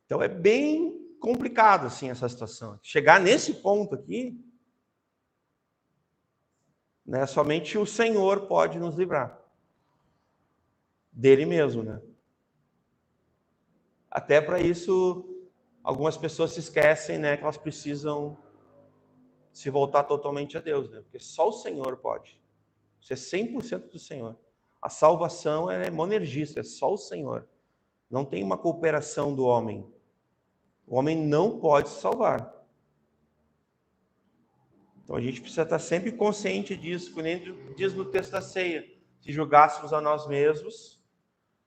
Então é bem complicado, assim, essa situação. Chegar nesse ponto aqui, né, somente o Senhor pode nos livrar. Dele mesmo, né? Até para isso, algumas pessoas se esquecem, né, que elas precisam se voltar totalmente a Deus, né? Porque só o Senhor pode. Isso é 100% do Senhor. A salvação é monergista, é só o Senhor. Não tem uma cooperação do homem. O homem não pode se salvar. Então a gente precisa estar sempre consciente disso, como nem diz no texto da ceia. Se julgássemos a nós mesmos,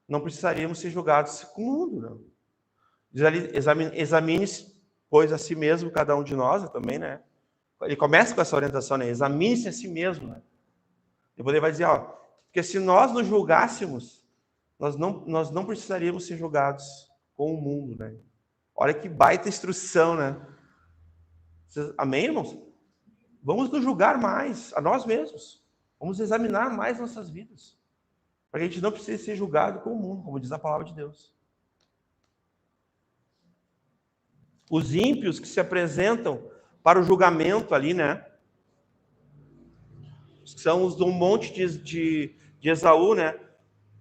não precisaríamos ser julgados com o mundo, não. Diz ali, examine-se, pois, a si mesmo, cada um de nós, também, né? Ele começa com essa orientação, né? Examine-se a si mesmo, né? Depois ele vai dizer, ó, porque se nós nos julgássemos, nós não precisaríamos ser julgados com o mundo, né? Olha que baita instrução, né? Amém, irmãos? Vamos nos julgar mais a nós mesmos. Vamos examinar mais nossas vidas. Para que a gente não precise ser julgado com o mundo, como diz a palavra de Deus. Os ímpios que se apresentam para o julgamento ali, né? São os do monte de Esaú, né?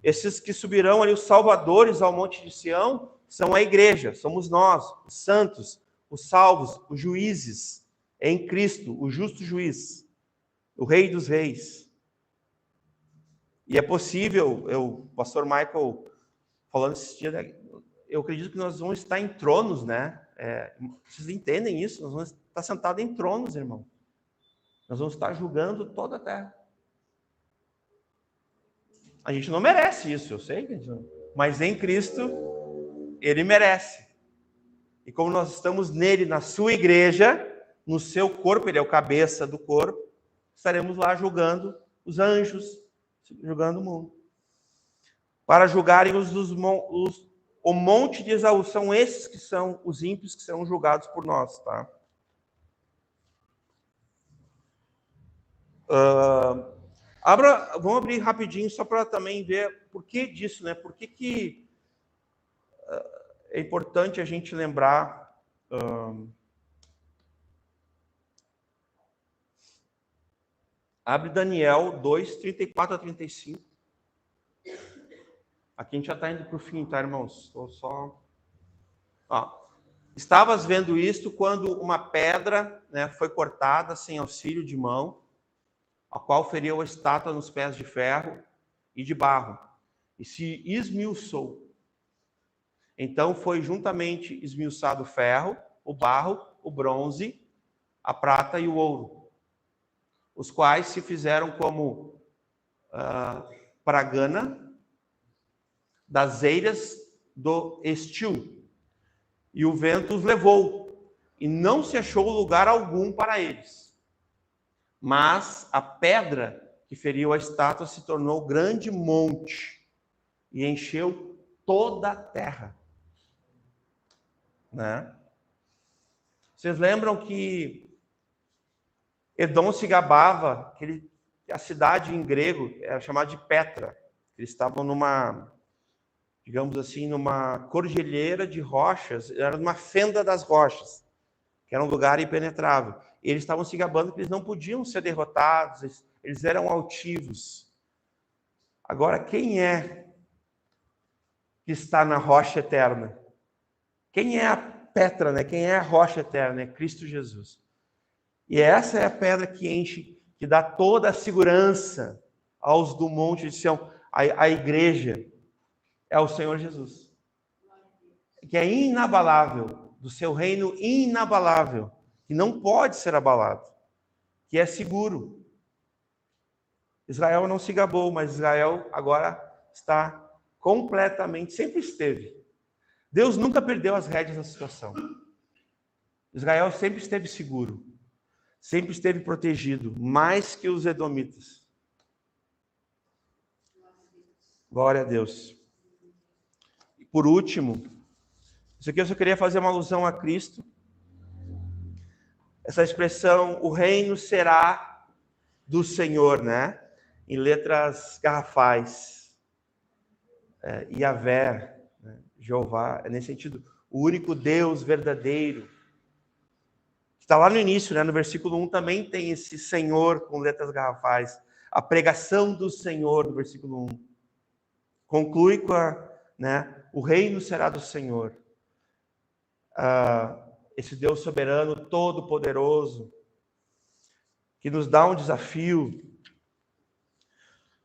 Esses que subirão ali, os salvadores ao monte de Sião, são a igreja, somos nós, os santos, os salvos, os juízes em Cristo, o justo juiz, o Rei dos Reis. E é possível, o pastor Michael, falando esse dia, eu acredito que nós vamos estar em tronos, né? Vocês entendem isso? Nós vamos estar sentados em tronos, irmão. Nós vamos estar julgando toda a terra. A gente não merece isso, eu sei, mas em Cristo, Ele merece. E como nós estamos nele, na sua igreja, no seu corpo, Ele é o cabeça do corpo, estaremos lá julgando os anjos, julgando o mundo. Para julgarem o monte de Esaú, são esses que são os ímpios que serão julgados por nós, tá? Vamos abrir rapidinho só para também ver por que disso, né? Por que é importante a gente lembrar abre Daniel 2, 34 a 35. Aqui a gente já está indo para o fim, tá, irmãos? Estou só... Estavas vendo isto quando uma pedra, né, foi cortada sem auxílio de mão, a qual feriu a estátua nos pés de ferro e de barro, e se esmiuçou. Então foi juntamente esmiuçado o ferro, o barro, o bronze, a prata e o ouro, os quais se fizeram como pragana das eiras do Estil, e o vento os levou, e não se achou lugar algum para eles. Mas a pedra que feriu a estátua se tornou grande monte, e encheu toda a terra. Né? Vocês lembram que Edom se gabava, a cidade em grego era chamada de Petra. Eles estavam numa, digamos assim, numa cordilheira de rochas, era numa fenda das rochas, que era um lugar impenetrável. E eles estavam se gabando que eles não podiam ser derrotados, eles eram altivos. Agora, quem é que está na rocha eterna? Quem é a Petra, né? Quem é a rocha eterna? É Cristo Jesus. E essa é a pedra que enche, que dá toda a segurança aos do monte de Sião. A igreja é o Senhor Jesus, que é inabalável, do seu reino inabalável, que não pode ser abalado, que é seguro. Israel não se gabou, mas Israel agora está completamente, sempre esteve. Deus nunca perdeu as rédeas da situação. Israel sempre esteve seguro, sempre esteve protegido, mais que os edomitas. Glória a Deus. E por último, isso aqui eu só queria fazer uma alusão a Cristo. Essa expressão, o reino será do Senhor, né? Em letras garrafais. Yahvé, né? Jeová, é nesse sentido. o único Deus verdadeiro. Está lá no início, né? No versículo 1 também tem esse Senhor com letras garrafais. A pregação do Senhor, no versículo 1. Conclui com o reino será do Senhor. Esse Deus soberano, todo-poderoso, que nos dá um desafio.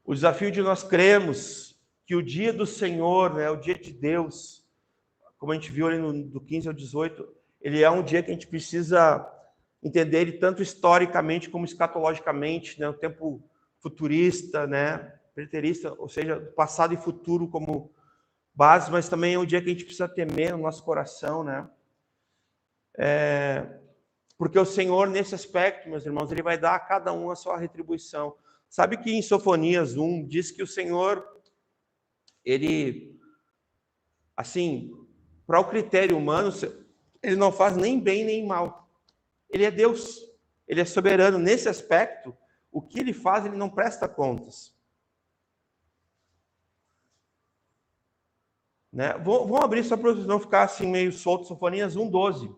O desafio de nós crermos que o dia do Senhor, o dia de Deus, como a gente viu ali do 15 ao 18, ele é um dia que a gente precisa entender ele tanto historicamente como escatologicamente, o tempo futurista, preterista, ou seja, passado e futuro como base, mas também é um dia que a gente precisa temer no nosso coração, porque o Senhor, nesse aspecto, meus irmãos, ele vai dar a cada um a sua retribuição. Sabe que em Sofonias 1 diz que o Senhor, ele, assim, para o critério humano, ele não faz nem bem nem mal. Ele é Deus, ele é soberano. Nesse aspecto, o que ele faz, ele não presta contas. Vamos abrir só para não ficar assim meio solto, Sofonias 1:12.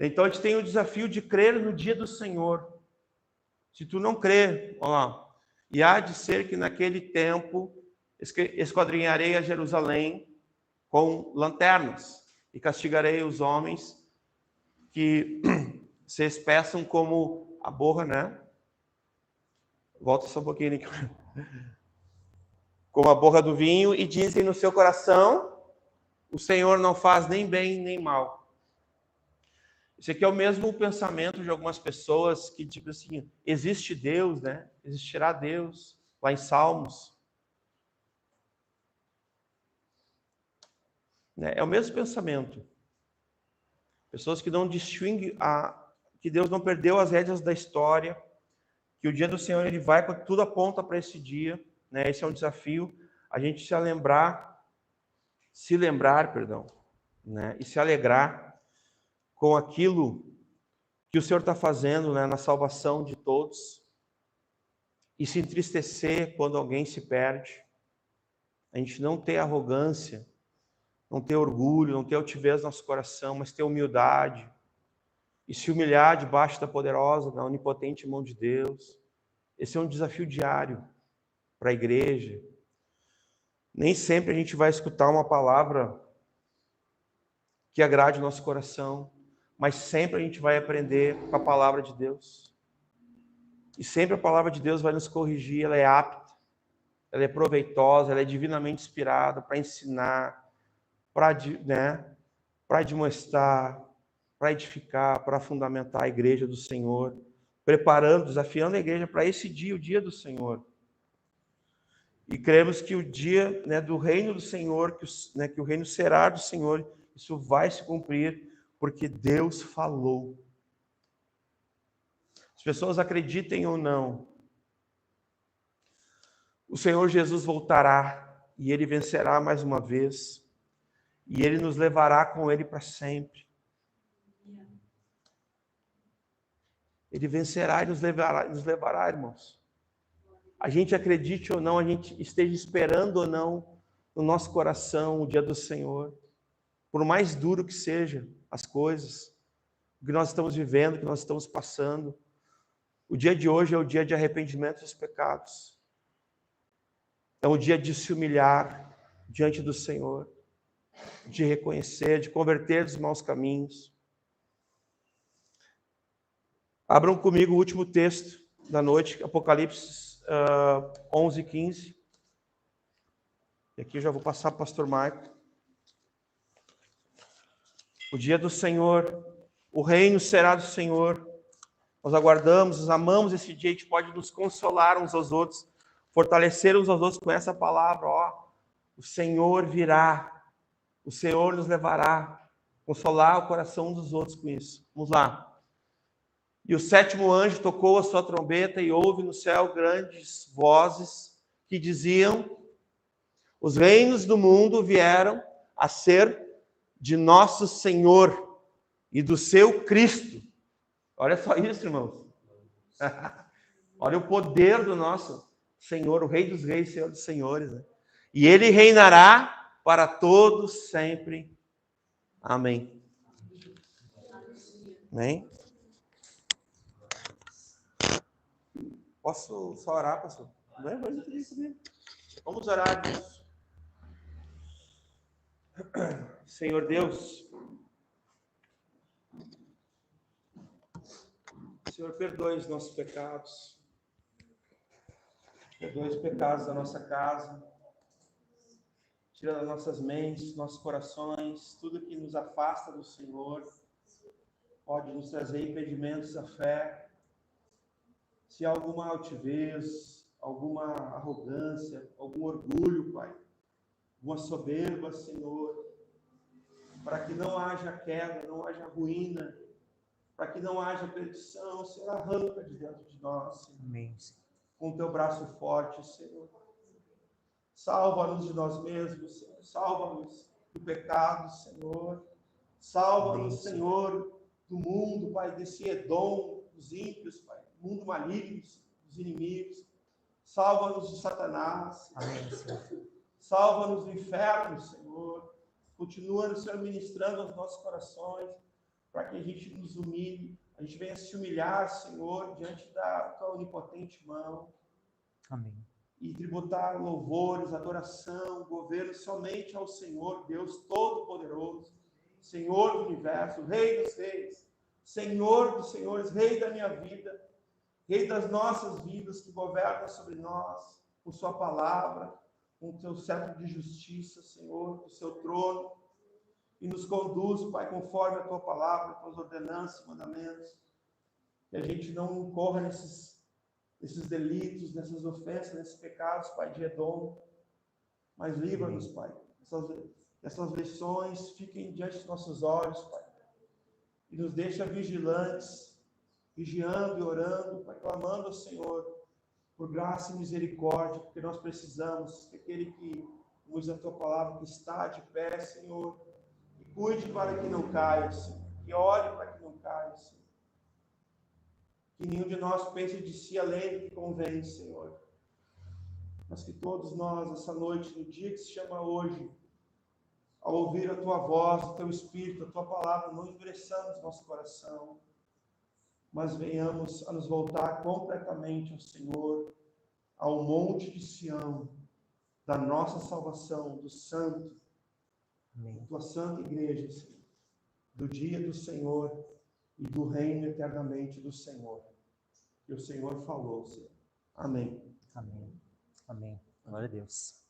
Então a gente tem o desafio de crer no dia do Senhor. Se tu não crer, olha lá, e há de ser que naquele tempo esquadrinharei a Jerusalém com lanternas e castigarei os homens que se espeçam como a borra, Volta só um pouquinho aqui. Como a borra do vinho, e dizem no seu coração, o Senhor não faz nem bem nem mal. Esse aqui é o mesmo pensamento de algumas pessoas que, tipo assim, existe Deus, Existirá Deus, lá em Salmos. É o mesmo pensamento. Pessoas que não distinguem que Deus não perdeu as rédeas da história, que o dia do Senhor ele vai, tudo aponta para esse dia, Esse é um desafio, a gente se lembrar, e se alegrar com aquilo que o Senhor está fazendo, na salvação de todos, e se entristecer quando alguém se perde. A gente não ter arrogância, não ter orgulho, não ter altivez no nosso coração, mas ter humildade, e se humilhar debaixo da poderosa, da onipotente mão de Deus. Esse é um desafio diário para a igreja. Nem sempre a gente vai escutar uma palavra que agrade o nosso coração, mas sempre a gente vai aprender com a palavra de Deus. E sempre a palavra de Deus vai nos corrigir, ela é apta, ela é proveitosa, ela é divinamente inspirada para ensinar, para demonstrar, para edificar, para fundamentar a igreja do Senhor, preparando, desafiando a igreja para esse dia, o dia do Senhor. E cremos que o dia do reino do Senhor, que o reino será do Senhor, isso vai se cumprir, porque Deus falou. As pessoas acreditem ou não, o Senhor Jesus voltará e Ele vencerá mais uma vez e Ele nos levará com Ele para sempre. Ele vencerá e nos levará, irmãos. A gente acredite ou não, a gente esteja esperando ou não no nosso coração o dia do Senhor, por mais duro que seja as coisas, o que nós estamos vivendo, o que nós estamos passando. O dia de hoje é o dia de arrependimento dos pecados. É o dia de se humilhar diante do Senhor, de reconhecer, de converter dos maus caminhos. Abram comigo o último texto da noite, Apocalipse 11:15. E aqui eu já vou passar para o pastor Marco. O dia do Senhor, o reino será do Senhor. Nós aguardamos, nós amamos esse dia, a gente pode nos consolar uns aos outros, fortalecer uns aos outros com essa palavra, o Senhor virá, o Senhor nos levará, consolar o coração uns dos outros com isso. Vamos lá. E o 7º anjo tocou a sua trombeta e houve no céu grandes vozes que diziam: os reinos do mundo vieram a ser de nosso Senhor e do seu Cristo. Olha só isso, irmãos. Olha o poder do nosso Senhor, o Rei dos Reis, Senhor dos Senhores. E Ele reinará para todos sempre. Amém. Amém? Posso só orar, pastor? Não é mais isso, né? Vamos orar, Deus. Senhor Deus, Senhor, perdoe os nossos pecados. Perdoe os pecados da nossa casa. Tira das nossas mentes, nossos corações, tudo que nos afasta do Senhor. Pode nos trazer impedimentos à fé. Se há alguma altivez, alguma arrogância, algum orgulho, Pai, alguma soberba, Senhor, para que não haja queda, não haja ruína, para que não haja perdição, Senhor, arranca de dentro de nós, Senhor. Amém. Com o teu braço forte, Senhor. Salva-nos de nós mesmos, Senhor. Salva-nos do pecado, Senhor. Salva-nos, Senhor, do mundo, Pai, desse Edom, dos ímpios, Pai, do mundo maligno, dos inimigos. Salva-nos de Satanás. Amém, Senhor. Salva-nos do inferno, Senhor. Continua, Senhor, ministrando aos nossos corações, para que a gente nos humilhe, a gente venha se humilhar, Senhor, diante da tua onipotente mão. Amém. E tributar louvores, adoração, governo somente ao Senhor, Deus Todo-Poderoso, Senhor do Universo, Rei dos Reis, Senhor dos Senhores, Rei da minha vida, Rei das nossas vidas, que governa sobre nós, com sua palavra, com o teu cetro de justiça, Senhor, do seu trono, e nos conduz, Pai, conforme a tua palavra, as tuas ordenanças, mandamentos, que a gente não incorra nesses delitos, nessas ofensas, nesses pecados, Pai, de Edom, mas livra-nos, Pai. Essas lições fiquem diante dos nossos olhos, Pai, e nos deixa vigilantes, vigiando e orando, Pai, clamando ao Senhor por graça e misericórdia, porque nós precisamos que aquele que usa a tua palavra, que está de pé, Senhor, que cuide para que não caia, Senhor, que ore para que não caia, Senhor. Que nenhum de nós pense de si além do que convém, Senhor. Mas que todos nós, essa noite, no dia que se chama hoje, ao ouvir a tua voz, o teu Espírito, a tua palavra, não endureçamos nosso coração, mas venhamos a nos voltar completamente ao Senhor, ao monte de Sião, da nossa salvação, do santo, da tua santa igreja, Senhor, do dia do Senhor e do reino eternamente do Senhor. Que o Senhor falou, Senhor. Amém. Amém. Amém. Glória a Deus.